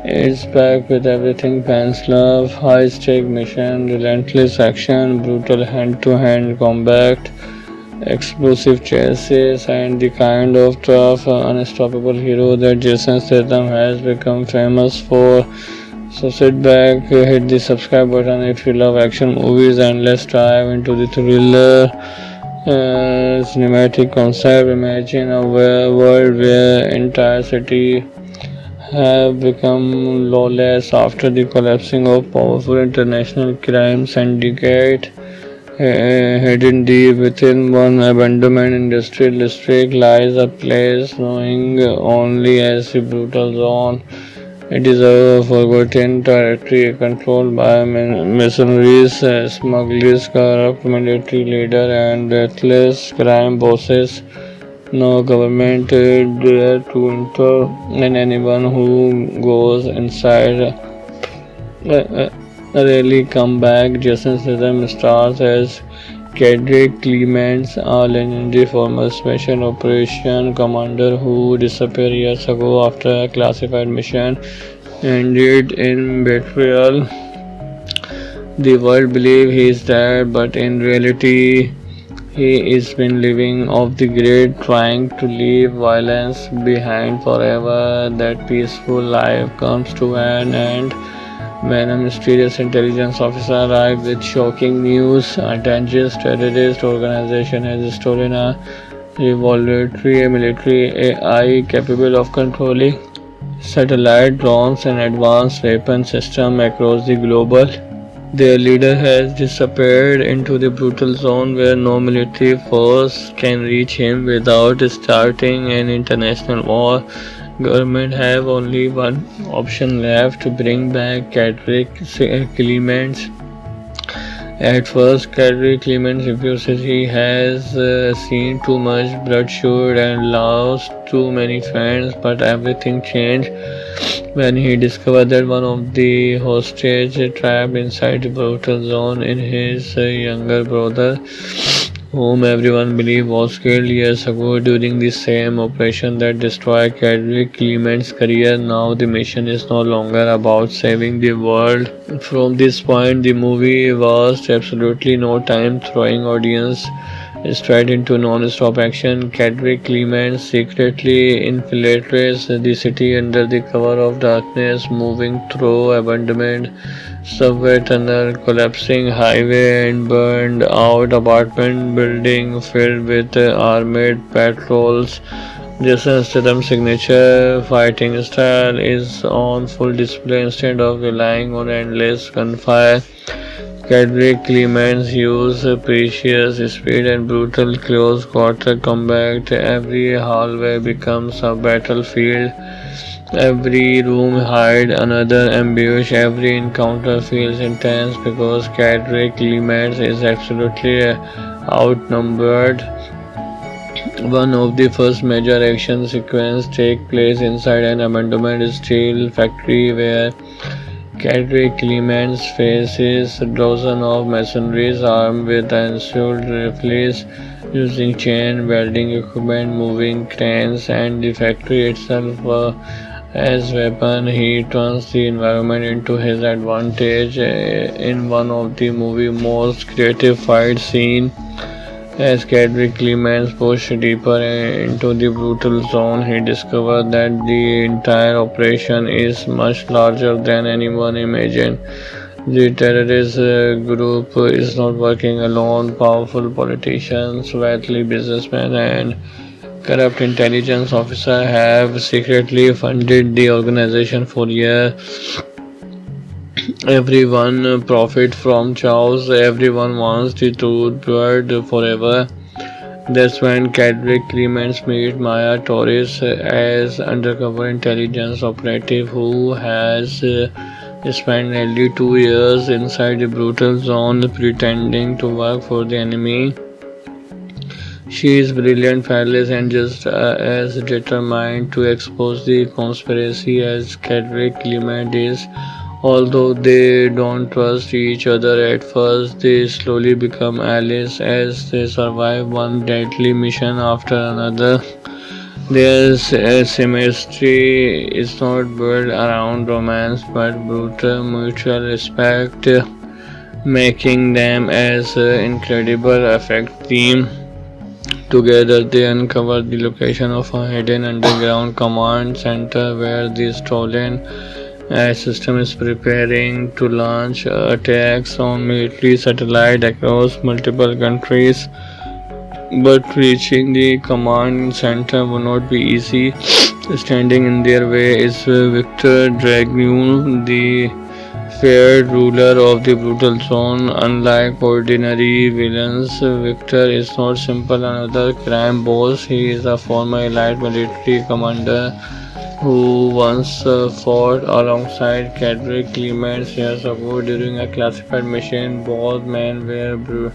it's packed with everything fans love: high-stake mission, relentless action, brutal hand-to-hand combat, explosive chases, and the kind of tough, unstoppable hero that Jason Statham has become famous for. So sit back, hit the subscribe button if you love action movies, and let's dive into the thriller cinematic concept. Imagine a world where entire city have become lawless after the collapsing of powerful international crime syndicate. Hidden deep within one abandoned industrial district lies a place known only as the Brutal Zone. It is a forgotten territory controlled by mercenaries, smugglers, corrupt military leaders, and ruthless crime bosses. No government dare to enter, and anyone who goes inside rarely come back. Jason Statham stars as Kendrick Clements, a legendary former special operation commander who disappeared years ago after a classified mission ended in betrayal. The world believes he is dead, but in reality, he has been living off the grid, trying to leave violence behind forever. That peaceful life comes to an end when a mysterious intelligence officer arrives with shocking news. A dangerous terrorist organization has stolen a revolutionary military AI capable of controlling satellite drones and advanced weapon systems across the globe. Their leader has disappeared into the brutal zone where no military force can reach him without starting an international war. Government have only one option left: to bring back Kendrick Clements. At first, Kendrick Clements refuses. He has seen too much bloodshed and lost too many friends, but everything changed when he discovered that one of the hostages trapped inside the brutal zone in his younger brother, whom everyone believed was killed years ago during the same operation that destroyed Kendrick Clement's career. Now the mission is no longer about saving the world. From this point, the movie was absolutely no time, throwing audience straight into non-stop action. Kendrick Clement secretly infiltrates the city under the cover of darkness, moving through abandoned subway tunnel, collapsing highway, and burned-out apartment building filled with armored patrols. Jason Statham's signature fighting style is on full display instead of relying on endless gunfire. Kendrick Clements uses precious speed and brutal close quarter combat. Every hallway becomes a battlefield. Every room hides another ambush. Every encounter feels intense because Kendrick Clements is absolutely outnumbered. One of the first major action sequences takes place inside an abandoned steel factory where Kendrick Clements faces dozens of mercenaries armed with assault rifles, using chain welding equipment, moving cranes, and the factory itself as weapon. He turns the environment into his advantage in one of the movie's most creative fight scenes. As Kendrick Clements pushed deeper into the brutal zone, he discovered that the entire operation is much larger than anyone imagined. The terrorist group is not working alone. Powerful politicians, wealthy businessmen, and corrupt intelligence officers have secretly funded the organization for years. Everyone profits from chaos. Everyone wants the truth word forever. That's when Kendrick Clements meets Maya Torres as undercover intelligence operative who has spent nearly 2 years inside the brutal zone pretending to work for the enemy. She is brilliant, fearless, and just as determined to expose the conspiracy as Kendrick Clement is. Although they don't trust each other at first, they slowly become allies as they survive one deadly mission after another. Their chemistry is not built around romance but brutal mutual respect, making them as incredible effect team. Together, they uncover the location of a hidden underground command center where the stolen system is preparing to launch attacks on military satellites across multiple countries. But reaching the command center would not be easy. Standing in their way is Victor Dragoon, the feared ruler of the brutal zone. Unlike ordinary villains, Victor is not simple another crime boss. He is a former elite military commander who once fought alongside Kendrick Clements years ago during a classified mission. Both men were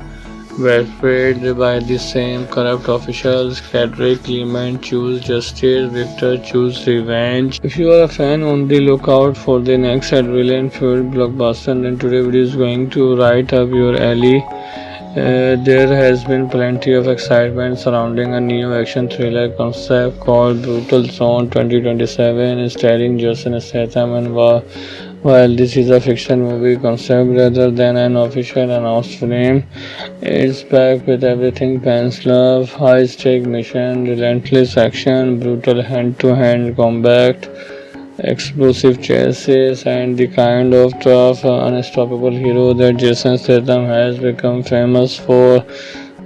betrayed by the same corrupt officials. Kendrick Clement chose justice, Victor chose revenge. If you are a fan, on the lookout for the next adrenaline-filled blockbuster, then today video is going to right up your alley. There has been plenty of excitement surrounding a new action thriller concept called Brutal Zone 2027, starring Jason Statham. And while this is a fiction movie concept rather than an official announced film, it's packed with everything fans love: high-stake mission, relentless action, brutal hand-to-hand combat, explosive chases, and the kind of tough, unstoppable hero that Jason Statham has become famous for.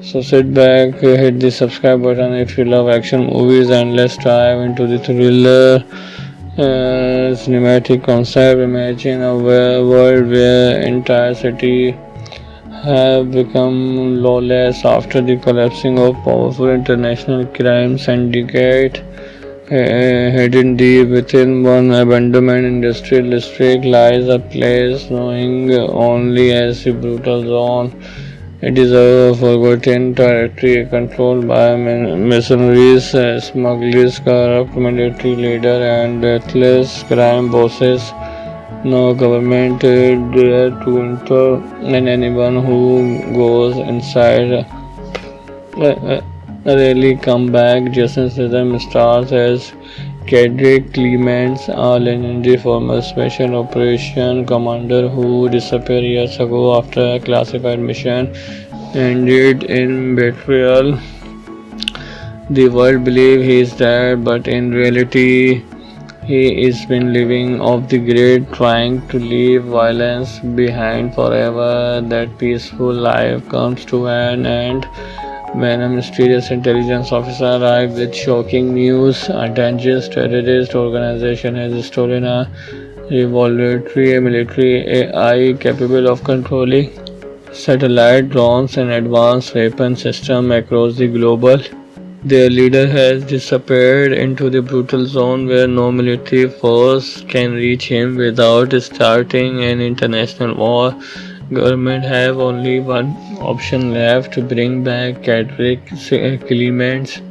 So sit back, hit the subscribe button if you love action movies, and let's dive into the thriller cinematic concept. Imagine a world where entire city have become lawless after the collapsing of powerful international crime syndicate. Hidden deep within one abandoned industrial district lies a place known only as the Brutal Zone. It is a forgotten territory controlled by mercenaries, smugglers, corrupt military leaders, and deathless crime bosses. No government dare to enter, and anyone who goes inside rarely come back. Jason Statham stars as Kendrick Clements, a legendary former special operation commander who disappeared years ago after a classified mission ended in betrayal. The world believes he is dead, but in reality, he is been living off the grid, trying to leave violence behind forever. That peaceful life comes to an end when a mysterious intelligence officer arrives with shocking news. A dangerous terrorist organization has stolen a revolutionary military AI capable of controlling satellite drones and advanced weapon systems across the global. Their leader has disappeared into the brutal zone where no military force can reach him without starting an international war. Government have only one option left to bring back Cadric Clements.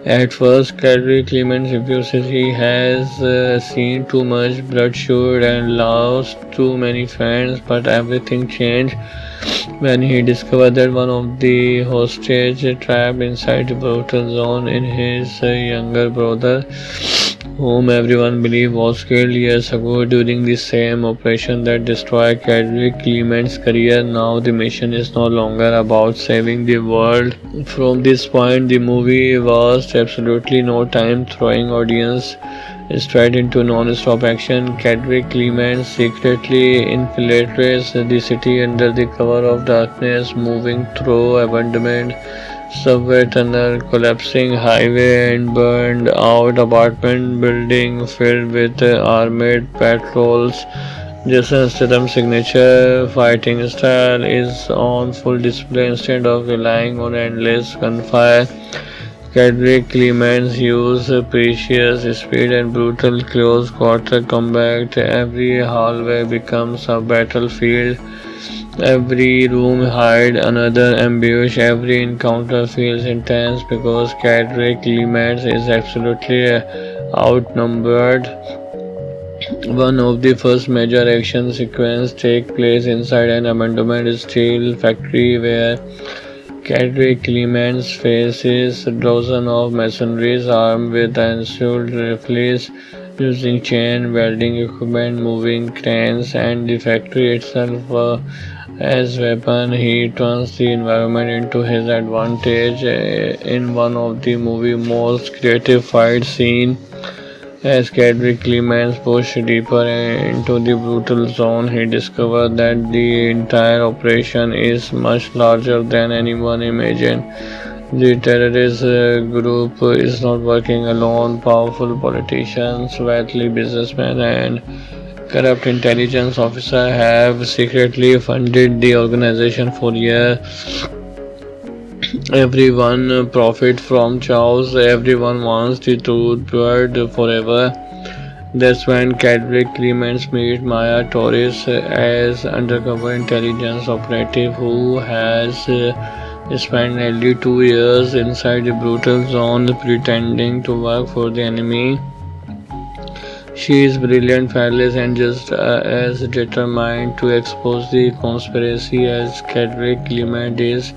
At first, Cadric Clements refuses. He has seen too much bloodshed and lost too many friends, but everything changed when he discovered that one of the hostages trapped inside the brutal zone in his younger brother, whom everyone believed was killed years ago during the same operation that destroyed Cadric Clement's career. Now the mission is no longer about saving the world. From this point, the movie was absolutely no time throwing audience straight into non-stop action. Cadric Clement secretly infiltrates the city under the cover of darkness, moving through abandoned subway tunnel, collapsing highway, and burned out apartment building filled with armored patrols. Jason Statham's signature fighting style is on full display instead of relying on endless gunfire. Cadric Clements uses precious speed and brutal close quarter combat. Every hallway becomes a battlefield. Every room hides another ambush. Every encounter feels intense because Cadric Clements is absolutely outnumbered. One of the first major action sequences take place inside an abandoned steel factory where Cadric Clements faces dozens of mercenaries armed with assault rifles, using chain welding equipment, moving cranes, and the factory itself as weapon. He turns the environment into his advantage in one of the movie's most creative fight scenes. As Cadric Clements pushed deeper into the brutal zone, he discovered that the entire operation is much larger than anyone imagined. The terrorist group is not working alone. Powerful politicians, wealthy businessmen, and corrupt intelligence officers have secretly funded the organization for years. Everyone profits from chaos. Everyone wants the truth word forever. That's when Cadric Clements meets Maya Torres as undercover intelligence operative who has spent nearly 2 years inside the brutal zone pretending to work for the enemy. She is brilliant, fearless, and just as determined to expose the conspiracy as Cadric Clement is.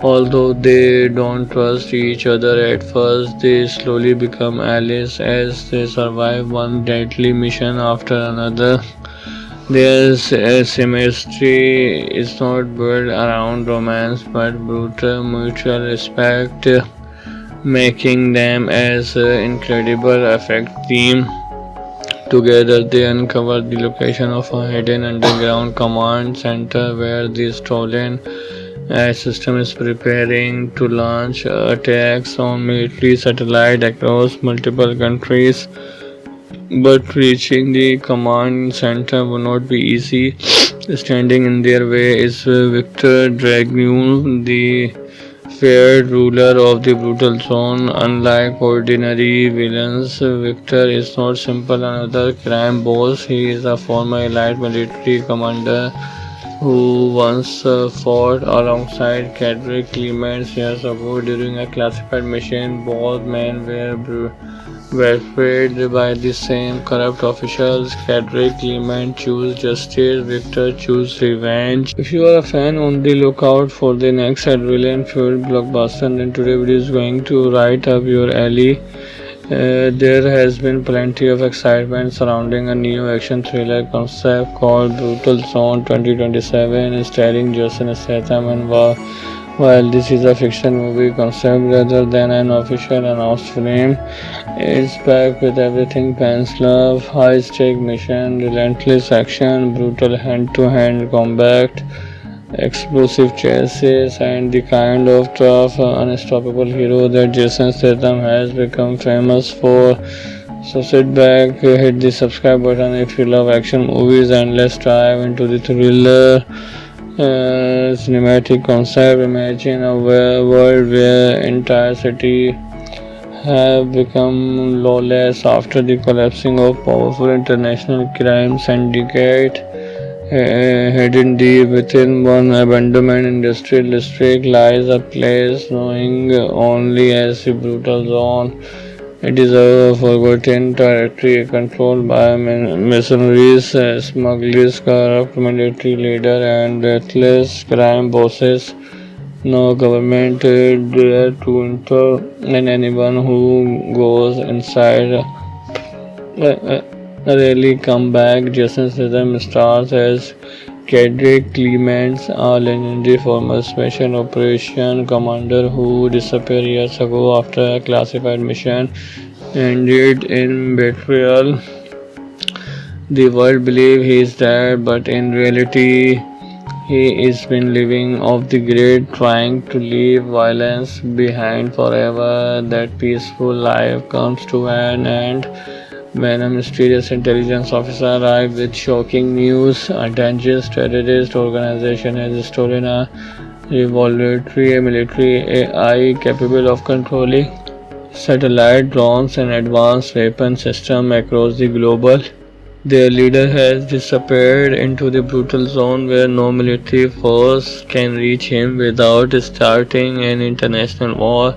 Although they don't trust each other at first, they slowly become allies as they survive one deadly mission after another. Their chemistry is not built around romance but brutal mutual respect, making them as incredible effect team. Together, they uncover the location of a hidden underground command center where the stolen system is preparing to launch attacks on military satellites across multiple countries. But reaching the command center would not be easy. Standing in their way is Victor Dragoon, the feared ruler of the brutal zone. Unlike ordinary villains, Victor is not simple another crime boss. He is a former elite military commander who once fought alongside Cadric Clements years ago during a classified mission. Both men were freed by the same corrupt officials. Cadric Clement chose justice, Victor chose revenge. If you are a fan, on the lookout for the next adrenaline-fueled blockbuster, then today video is going to right up your alley. There has been plenty of excitement surrounding a new action thriller concept called Brutal Zone 2027, starring Jason Statham. And while this is a fiction movie concept rather than an official announced film, it's packed with everything fans love: high-stake mission, relentless action, brutal hand-to-hand combat, explosive chases, and the kind of tough, unstoppable hero that Jason Statham has become famous for. So sit back, hit the subscribe button if you love action movies, and let's dive into the thriller cinematic concept. Imagine a world where entire city have become lawless after the collapsing of powerful international crime syndicate. Hidden deep within one abandoned industrial district lies a place known only as the brutal zone. It is a forgotten territory controlled by mercenaries, smugglers, corrupt military leaders, and ruthless crime bosses. No government dare to enter, and anyone who goes inside rarely come back. Jason Statham stars as Cedric Clements, a legendary former special operation commander who disappeared years ago after a classified mission ended in betrayal. The world believes he is dead, but in reality, he is been living off the grid, trying to leave violence behind forever. That peaceful life comes to an end when a mysterious intelligence officer arrives with shocking news. A dangerous terrorist organization has stolen a revolutionary military AI capable of controlling satellite drones and advanced weapon systems across the globe. Their leader has disappeared into the brutal zone where no military force can reach him without starting an international war.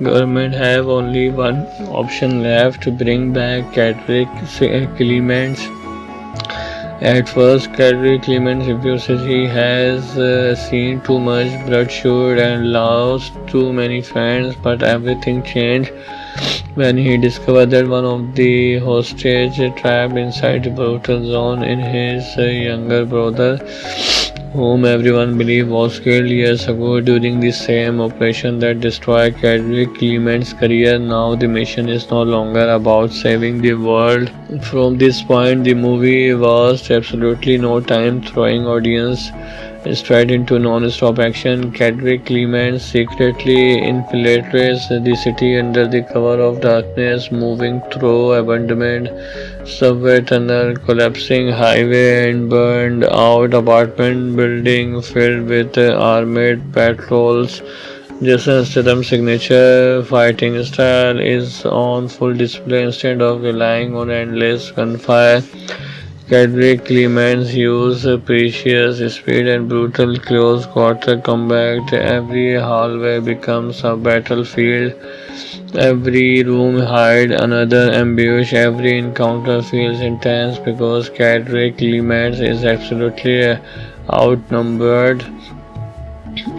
Government have only one option left: to bring back Cedric Clements. At first, Cedric Clements refuses. He has seen too much bloodshed and lost too many friends, but everything changed when he discovered that one of the hostages trapped inside the brutal zone in his younger brother, whom everyone believed was killed years ago during the same operation that destroyed Cedric Clements' career. Now the mission is no longer about saving the world. From this point, the movie was absolutely no time throwing audience straight into non-stop action. Cedric Clements secretly infiltrates the city under the cover of darkness, moving through abandoned subway tunnel, collapsing highway, and burned out apartment building filled with armored patrols. Jason Statham's signature fighting style is on full display. Instead of relying on endless gunfire, Cedric Clements uses precious speed and brutal close quarter combat. Every hallway becomes a battlefield. Every room hides another ambush. Every encounter feels intense because Cedric Clements is absolutely outnumbered.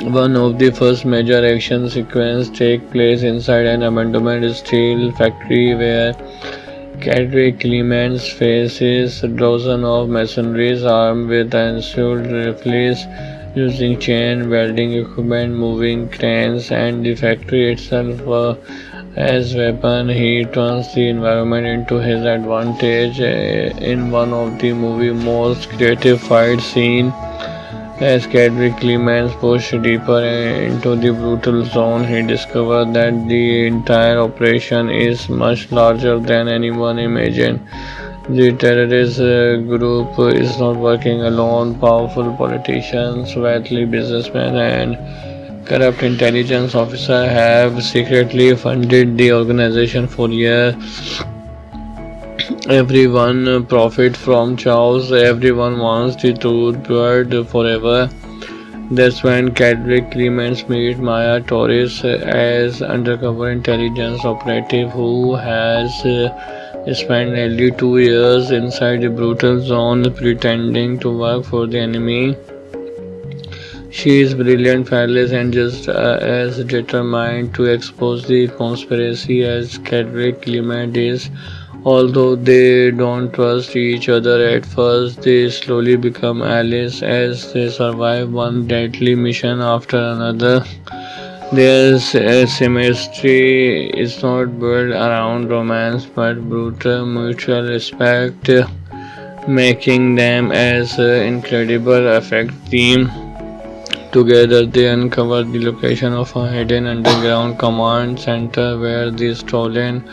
One of the first major action sequences take place inside an abandoned steel factory where Cedric Clements faces dozens of mercenaries armed with assault rifles, using chain welding equipment, moving cranes, and the factory itself as weapon. He turns the environment into his advantage in one of the movie's most creative fight scenes. As Cedric Clements pushed deeper into the brutal zone, he discovered that the entire operation is much larger than anyone imagined. The terrorist group is not working alone. Powerful politicians, wealthy businessmen, and corrupt intelligence officers have secretly funded the organization for years. Everyone profits from chaos. Everyone wants the truth buried forever. That's when Cedric Clements meets Maya Torres as undercover intelligence operative who has spent nearly 2 years inside the brutal zone pretending to work for the enemy. She is brilliant, fearless, and just as determined to expose the conspiracy as Cedric Clement is. Although they don't trust each other at first, they slowly become allies as they survive one deadly mission after another. Their chemistry is not built around romance but brutal mutual respect, making them as incredible effect team. Together, they uncover the location of a hidden underground command center where the stolen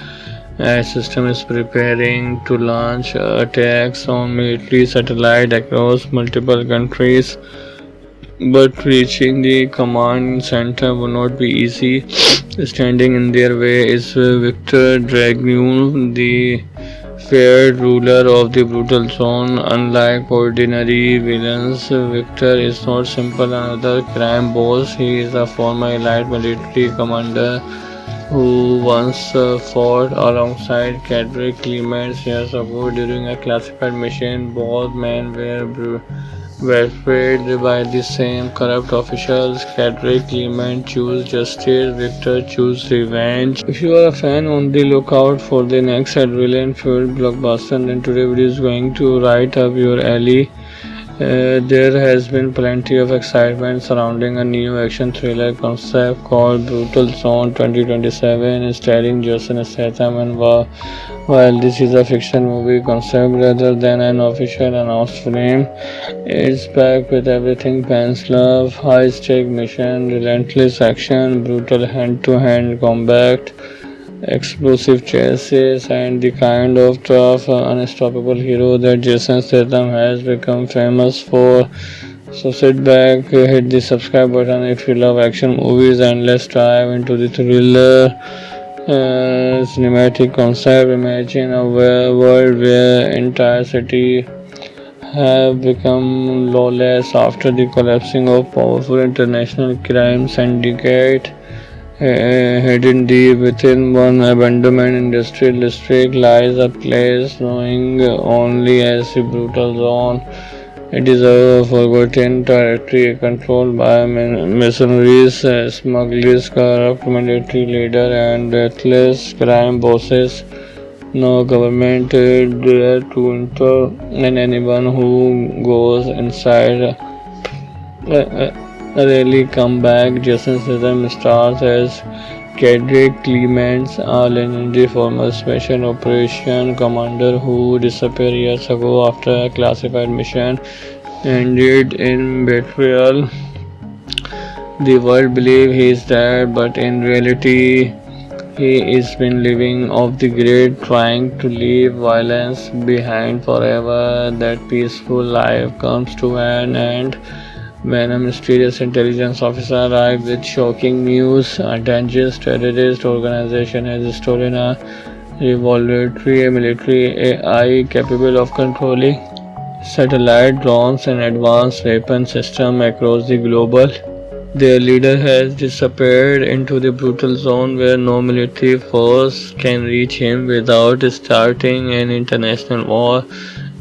system is preparing to launch attacks on military satellites across multiple countries. But reaching the command center would not be easy. Standing in their way is Victor Dragoon, the feared ruler of the brutal zone. Unlike ordinary villains, Victor is not simple another crime boss. He is a former elite military commander who once fought alongside Cadric Clements years ago during a classified mission. Both men were paid by the same corrupt officials. Cadric Clement chose justice, Victor chose revenge. If you are a fan on the lookout for the next adrenaline filled blockbuster, then today video is going to right up your alley. There has been plenty of excitement surrounding a new action thriller concept called Brutal Zone 2027, starring Jason Statham. And while this is a fiction movie concept rather than an official announced film, it's packed with everything fans love: high-stake mission, relentless action, brutal hand-to-hand combat, explosive chases, and the kind of tough, unstoppable hero that Jason Statham has become famous for. So sit back, hit the subscribe button if you love action movies, and let's dive into the thriller cinematic concept. Imagine a world where entire city have become lawless after the collapsing of powerful international crime syndicate. Hidden deep within one abandoned industrial district lies a place known only as the Brutal Zone. It is a forgotten territory controlled by mercenaries, smugglers, corrupt military leaders, and deathless crime bosses. No government dare to enter, and anyone who goes inside rarely come back. Jason Statham stars as Cadric Clements, a legendary former special operation commander who disappeared years ago after a classified mission ended in betrayal. The world believes he is dead, but in reality, he is been living off the grid, trying to leave violence behind forever. That peaceful life comes to an end when a mysterious intelligence officer arrives with shocking news. A dangerous terrorist organization has stolen a revolutionary military AI capable of controlling satellite drones and advanced weapon systems across the globe. Their leader has disappeared into the brutal zone where no military force can reach him without starting an international war.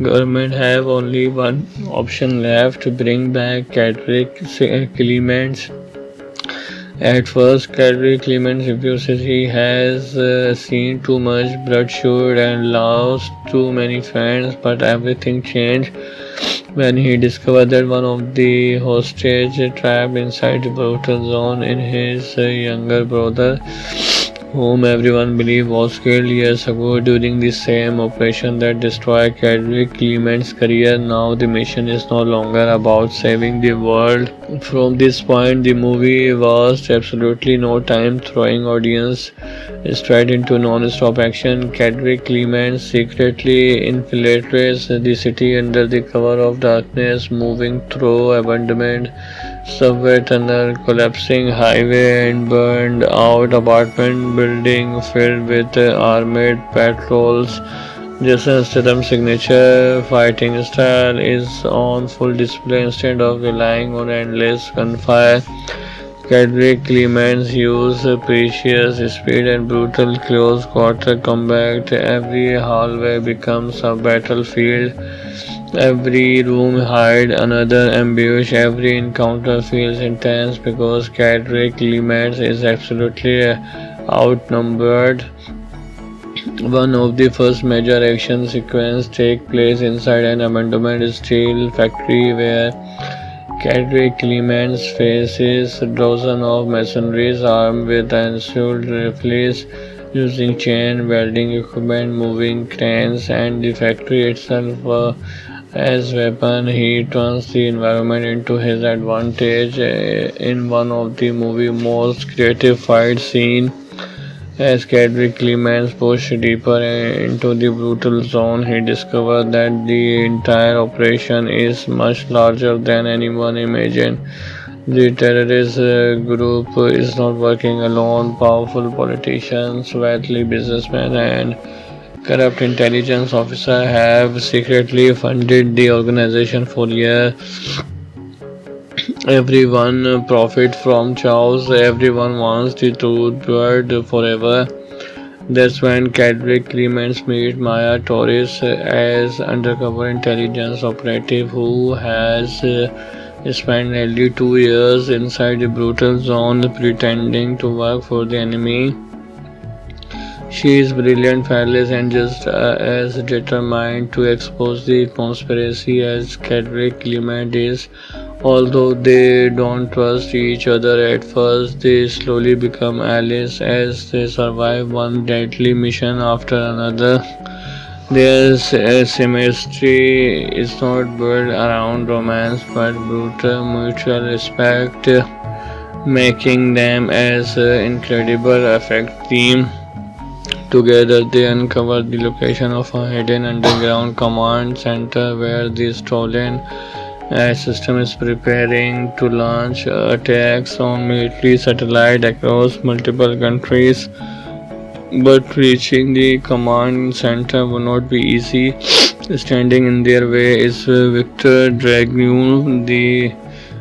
Government have only one option left: to bring back Cadric Clements. At first, Cadric Clements refuses. He has seen too much bloodshed and lost too many friends, but everything changed when he discovered that one of the hostages trapped inside the brutal zone in his younger brother, whom everyone believed was killed years ago during the same operation that destroyed Cadric Clement's career. Now the mission is no longer about saving the world. From this point, the movie was absolutely no time, throwing audience straight into non-stop action. Cadric Clement secretly infiltrates the city under the cover of darkness, moving through abandoned subway tunnel, collapsing highway, and burned out apartment building filled with armored patrols. Jason Statham's signature fighting style is on full display. Instead of relying on endless gunfire, Cadric Clements uses precious speed and brutal close quarter combat. Every hallway becomes a battlefield. Every room hides another ambush. Every encounter feels intense because Cadric Clements is absolutely outnumbered. One of the first major action sequences takes place inside an abandoned steel factory where Cadric Clements faces dozens of mercenaries armed with assault rifles, using chain welding equipment, moving cranes, and the factory itself as weapon. He turns the environment into his advantage. In one of the movie's most creative fight scene, as Kendrick Clemens pushed deeper into the brutal zone, he discovered that the entire operation is much larger than anyone imagined. The terrorist group is not working alone. Powerful politicians, wealthy businessmen, and corrupt intelligence officers have secretly funded the organization for years. Everyone profits from chaos. Everyone wants the truth word forever. That's when Kendrick Clemens meets Maya Torres as undercover intelligence operative who has spent nearly 2 years inside the brutal zone pretending to work for the enemy. She is brilliant, fearless, and just as determined to expose the conspiracy as Kendrick Clement is. Although they don't trust each other at first, they slowly become allies as they survive one deadly mission after another. Their chemistry is not built around romance but brutal mutual respect, making them as incredible effect team. Together, they uncover the location of a hidden underground command center where the stolen system is preparing to launch attacks on military satellites across multiple countries. But reaching the command center would not be easy. Standing in their way is Victor Dragoon, the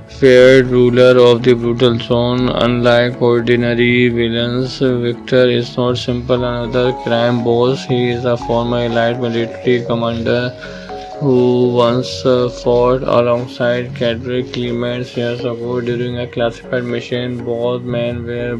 feared ruler of the brutal zone. Unlike ordinary villains, Victor is not simple another crime boss. He is a former elite military commander who once fought alongside Kendrick Clements years ago during a classified mission. Both men were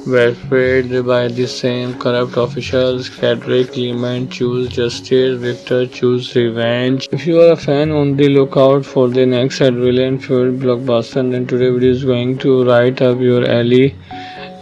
betrayed by the same corrupt officials. Kendrick Clement chose justice, Victor chose revenge. If you are a fan, on the lookout for the next adrenaline-fueled blockbuster, then today video is going to right up your alley.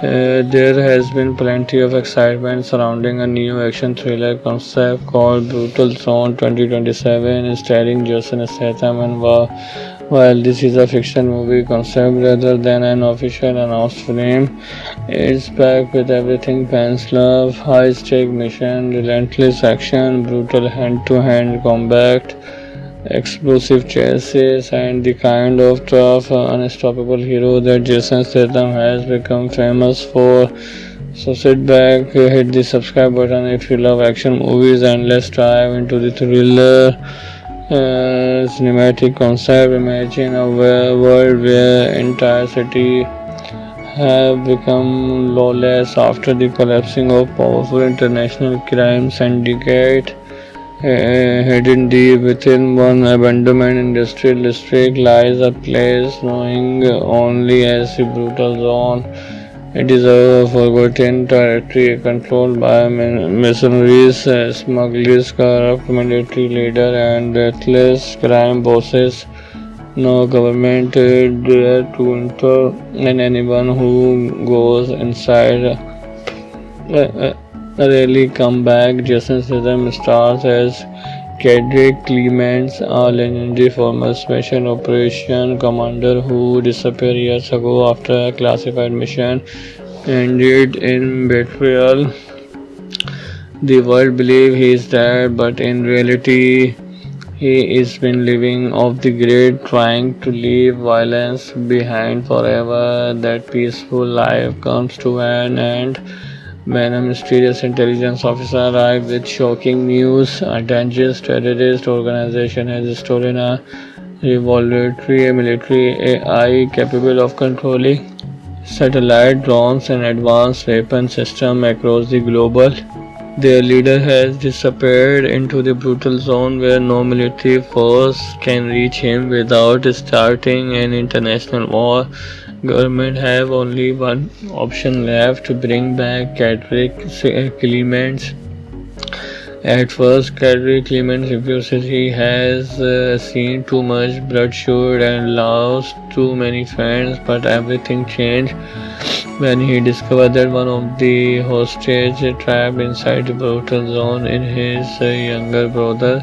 There has been plenty of excitement surrounding a new action thriller concept called Brutal Zone 2027, starring Jason Statham. And while this is a fiction movie concept rather than an official announced film, it's packed with everything fans love: high-stake mission, relentless action, brutal hand-to-hand combat, explosive chases, and the kind of tough, unstoppable hero that Jason Statham has become famous for. So sit back, hit the subscribe button if you love action movies, and let's dive into the thriller cinematic concept. Imagine a world where entire city have become lawless after the collapsing of powerful international crime syndicate. Hidden deep within one abandoned industrial district lies a place known only as the Brutal Zone. It is a forgotten territory controlled by mercenaries, smugglers, corrupt military leaders, and ruthless crime bosses. No government dare to enter, and anyone who goes inside rarely come back. Jason Statham stars as Kendrick Clements, a legendary former special operation commander who disappeared years ago after a classified mission ended in betrayal. The world believes he is dead, but in reality, he is been living off the grid, trying to leave violence behind forever. That peaceful life comes to an end when a mysterious intelligence officer arrives with shocking news. A dangerous terrorist organization has stolen a revolutionary military AI capable of controlling satellite drones and advanced weapon systems across the global. Their leader has disappeared into the brutal zone where no military force can reach him without starting an international war. Government have only one option left: to bring back Kendrick Clements. At first, Kendrick Clements refuses. He has seen too much bloodshed and lost too many friends, but everything changed when he discovered that one of the hostages trapped inside the brutal zone in his younger brother.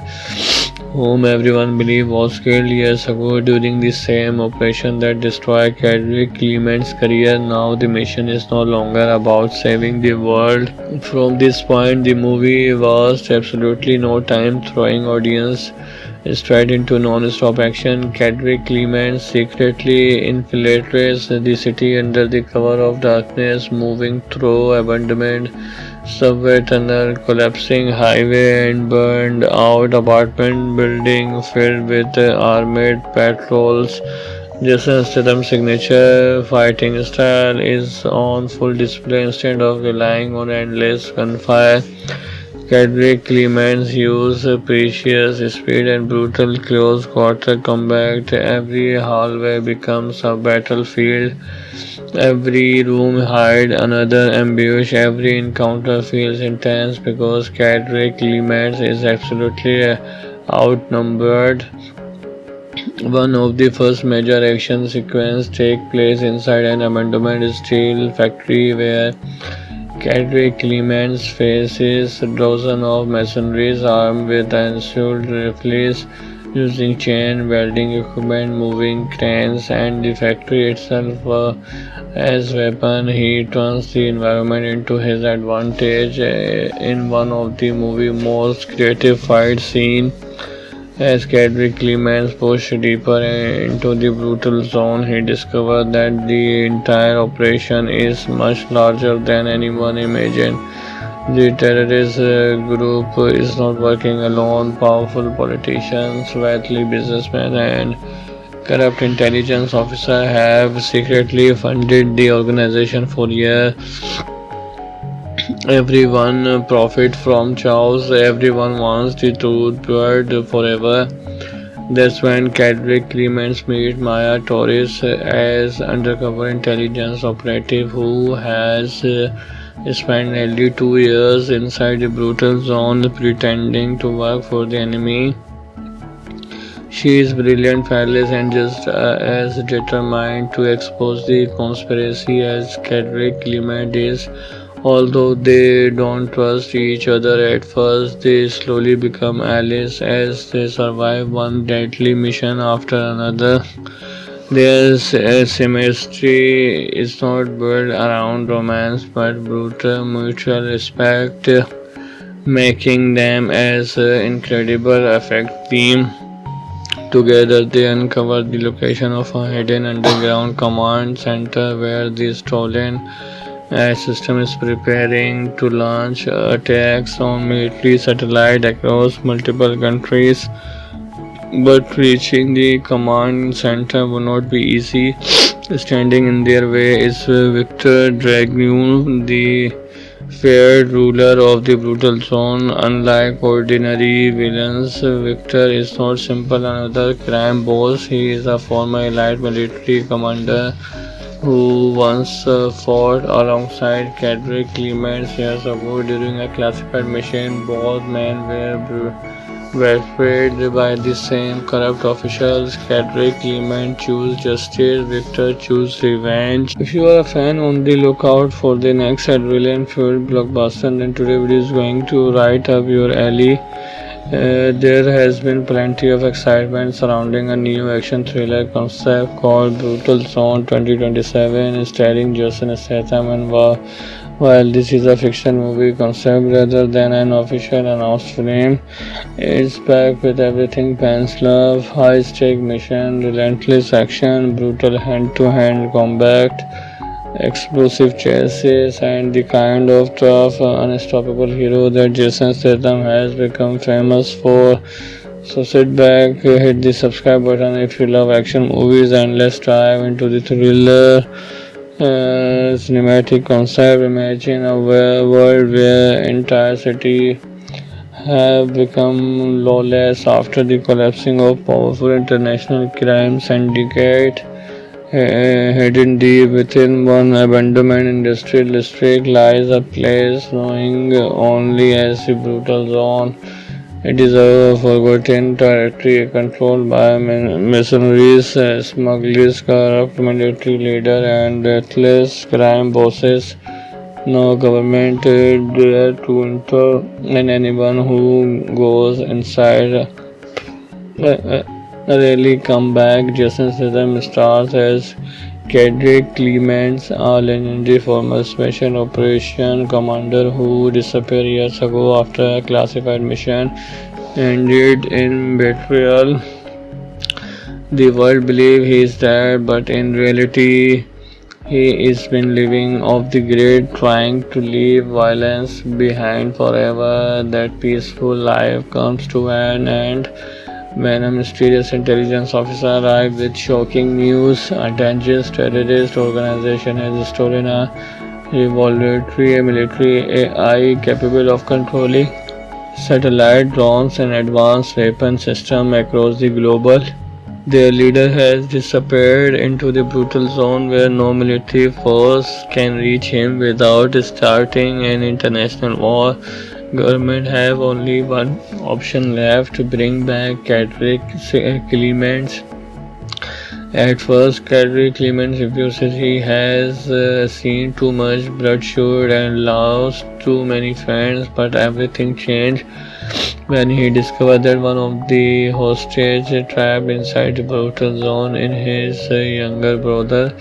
whom everyone believed was killed years ago during the same operation that destroyed Kedrick Clement's career. Now the mission is no longer about saving the world. From this point, the movie was absolutely no time throwing audience straight into non-stop action. Kedrick Clement secretly infiltrates the city under the cover of darkness, moving through abandoned subway tunnel, collapsing highway, and burned out apartment building filled with armored patrols. Jason Statham's signature fighting style is on full display instead of relying on endless gunfire. Kedrick Clements use precious speed and brutal close quarter combat. Every hallway becomes a battlefield. Every room hides another ambush. Every encounter feels intense because Kedrick Clements is absolutely outnumbered. One of the first major action sequences take place inside an abandoned steel factory where Kedrick Clements faces dozens of mercenaries armed with assault rifles, using chain welding equipment, moving cranes, and the factory itself as weapon. He turns the environment into his advantage in one of the movie's most creative fight scenes. As Kedrick Clements pushed deeper into the brutal zone, he discovered that the entire operation is much larger than anyone imagined. The terrorist group is not working alone. Powerful politicians, wealthy businessmen, and corrupt intelligence officers have secretly funded the organization for years. Everyone profits from chaos. Everyone wants the truth buried forever. That's when Kedrick Clements meets Maya Torres as undercover intelligence operative who has spent nearly 2 years inside the brutal zone pretending to work for the enemy. She is brilliant, fearless, and just as determined to expose the conspiracy as Kedrick Clement is. Although they don't trust each other at first, they slowly become allies as they survive one deadly mission after another. Their chemistry is not built around romance but brutal mutual respect, making them as incredible effect team. Together, they uncover the location of a hidden underground command center where the stolen system is preparing to launch attacks on military satellites across multiple countries. But reaching the command center would not be easy. Standing in their way is Victor Dragoon, the feared ruler of the brutal zone. Unlike ordinary villains, Victor is not simple another crime boss. He is a former elite military commander who once fought alongside Kedrick Clements years ago during a classified mission. Both men were betrayed by the same corrupt officials. Kedrick Clement chose justice, Victor chose revenge. If you are a fan, on the lookout for the next adrenaline-filled blockbuster, then today video is going to right up your alley. There has been plenty of excitement surrounding a new action thriller concept called Brutal Zone 2027, starring Jason Statham. And while this is a fiction movie concept rather than an official announced film, it's packed with everything fans love: high-stake mission, relentless action, brutal hand-to-hand combat, explosive chases, and the kind of tough, unstoppable hero that Jason Statham has become famous for. So sit back, hit the subscribe button if you love action movies, and let's dive into the thriller cinematic concept. Imagine a world where entire city have become lawless after the collapsing of powerful international crime syndicate. Hidden deep within one abandoned industrial district lies a place known only as the Brutal Zone. It is a forgotten territory controlled by mercenaries, smugglers, corrupt military leaders, and ruthless crime bosses. No government dare to enter, and anyone who goes inside Rarely come back. Jason Statham stars as Cedric Clements, a legendary former special operation commander who disappeared years ago after a classified mission ended in betrayal. The world believes he is dead, but in reality, he is been living off the grid, trying to leave violence behind forever. That peaceful life comes to an end when a mysterious intelligence officer arrives with shocking news. A dangerous terrorist organization has stolen a revolutionary military AI capable of controlling satellite drones and advanced weapon systems across the global. Their leader has disappeared into the brutal zone where no military force can reach him without starting an international war. Government have only one option left to bring back Cedric Clements. At first, Cedric Clements refuses. He has seen too much bloodshed and lost too many friends, but everything changed when he discovered that one of the hostages trapped inside the brutal zone in his younger brother,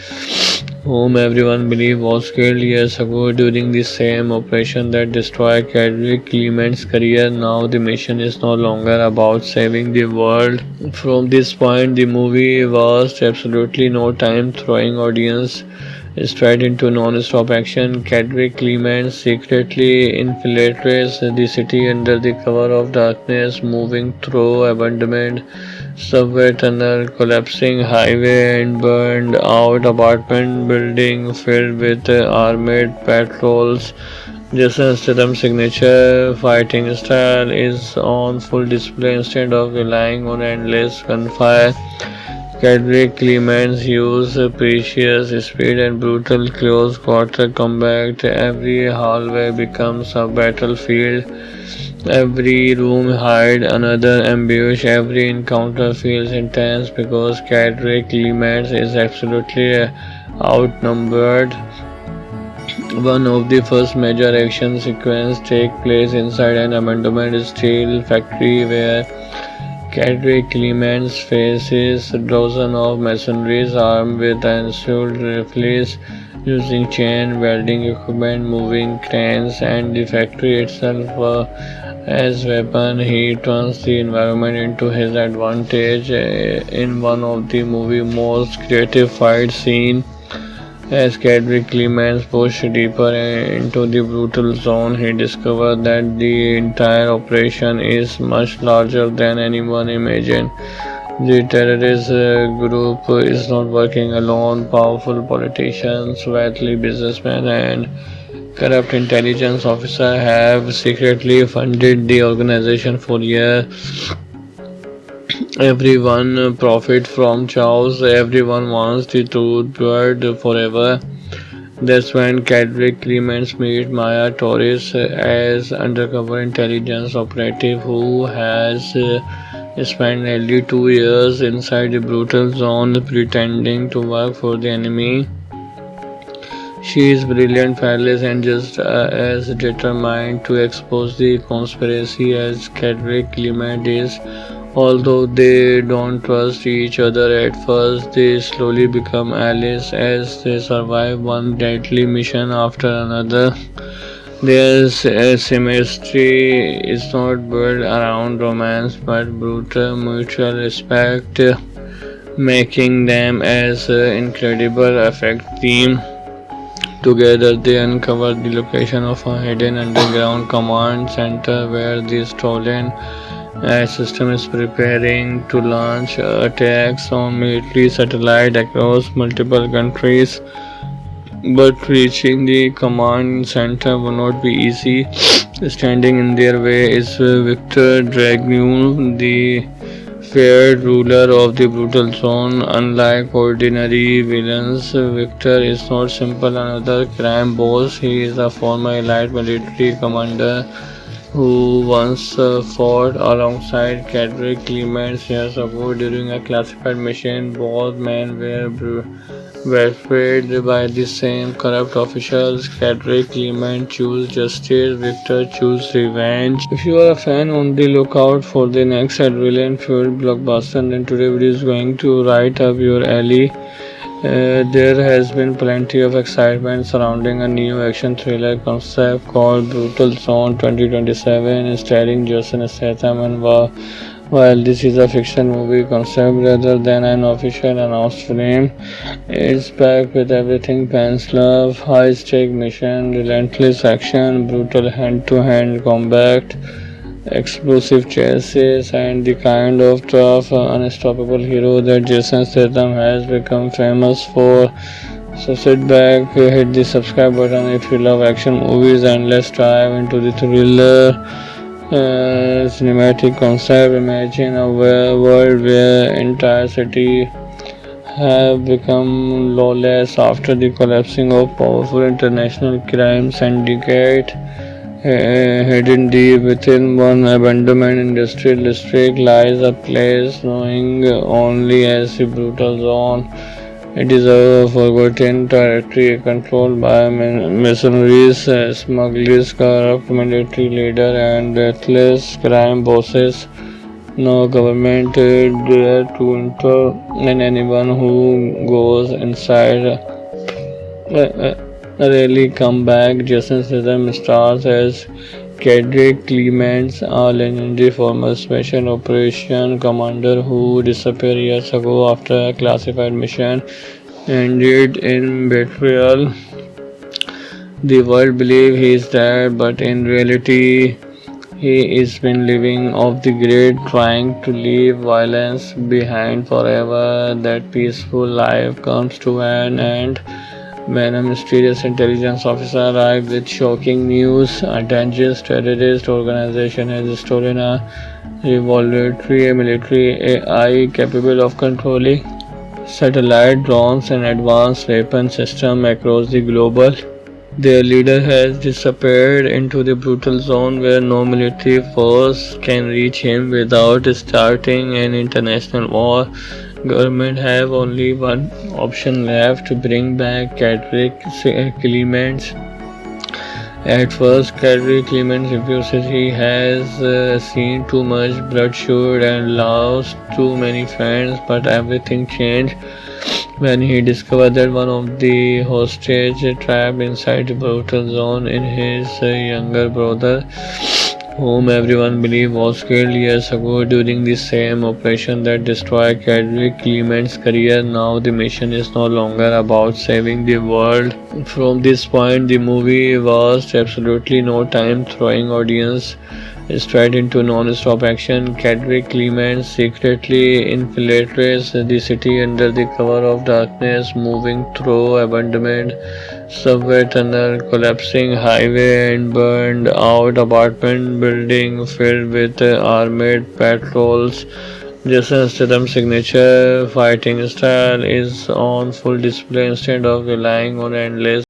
whom everyone believed was killed years ago during the same operation that destroyed Cedric Clement's career. Now the mission is no longer about saving the world. From this point, the movie was absolutely no time throwing audience straight into non-stop action. Cedric Clement secretly infiltrates the city under the cover of darkness, moving through abandoned subway tunnel, collapsing highway, and burned out apartment building filled with armored patrols. Jason Statham's signature fighting style is on full display instead of relying on endless gunfire. Cedric Clements used precious speed and brutal close quarter combat. Every hallway becomes a battlefield. Every room hides another ambush. Every encounter feels intense because Cedric Clements is absolutely outnumbered. One of the first major action sequences take place inside an abandoned steel factory where Cedric Clements faces dozens of mercenaries armed with assault rifles, using chain welding equipment, moving cranes, and the factory itself as weapon. He turns the environment into his advantage in one of the movie's most creative fight scenes. As Cedric Clements pushed deeper into the brutal zone, he discovered that the entire operation is much larger than anyone imagined. The terrorist group is not working alone. Powerful politicians, wealthy businessmen, and corrupt intelligence officers have secretly funded the organization for years. Everyone profits from chaos. Everyone wants the truth word forever. That's when Cedric Clements meets Maya Torres as undercover intelligence operative who has spent nearly 2 years inside the brutal zone pretending to work for the enemy. She is brilliant, fearless, and just as determined to expose the conspiracy as Cedric Clement is. Although they don't trust each other at first, they slowly become allies as they survive one deadly mission after another. Their chemistry is not built around romance but brutal mutual respect, making them as incredible effect team. Together, they uncover the location of a hidden underground command center where the stolen system is preparing to launch attacks on military satellites across multiple countries. But reaching the command center will not be easy. Standing in their way is Victor Dragoon, the feared ruler of the brutal zone. Unlike ordinary villains, Victor is not simple another crime boss. He is a former elite military commander who once fought alongside Cedric Clements years ago during a classified mission. Both men were betrayed by the same corrupt officials. Kendrick Clement choose justice, Victor choose revenge. If you are a fan on the lookout for the next adrenaline-filled blockbuster, then today video is going to right up your alley. There has been plenty of excitement surrounding a new action thriller concept called Brutal Zone 2027, starring Jason Statham. And while this is a fiction movie concept rather than an official announced film, it's packed with everything fans love: high-stake mission, relentless action, brutal hand-to-hand combat, explosive chases, and the kind of tough, unstoppable hero that Jason Statham has become famous for. So sit back, hit the subscribe button if you love action movies, and let's dive into the thriller cinematic concept. Imagine a world where entire city have become lawless after the collapsing of powerful international crime syndicate. Hidden deep within one abandoned industrial district lies a place known only as the Brutal Zone. It is a forgotten territory controlled by mercenaries, smugglers, corrupt military leaders, and deathless crime bosses. No government dare to enter, and anyone who goes inside rarely come back. Jason Statham stars as Kendrick Clements, a legendary former special operation commander who disappeared years ago after a classified mission ended in betrayal. The world believes he is dead, but in reality, he is been living off the grid, trying to leave violence behind forever. That peaceful life comes to an end when a mysterious intelligence officer arrives with shocking news. A dangerous terrorist organization has stolen a revolutionary military AI capable of controlling satellite drones and advanced weapon systems across the global. Their leader has disappeared into the Brutal Zone where no military force can reach him without starting an international war. Government have only one option left: to bring back Kendrick Clements. At first, Kendrick Clements refuses. He has seen too much bloodshed and lost too many friends, but everything changed when he discovered that one of the hostages trapped inside the Brutal Zone in his younger brother, whom everyone believed was killed years ago during the same operation that destroyed Kendrick Clements' career. Now the mission is no longer about saving the world. From this point, the movie was absolutely no time throwing audience straight into non-stop action. Kendrick Clements secretly infiltrates the city under the cover of darkness, moving through abandoned subway tunnel, collapsing highway, and burned out apartment building filled with armored patrols. Jason Statham's signature fighting style is on full display. Instead of relying on endless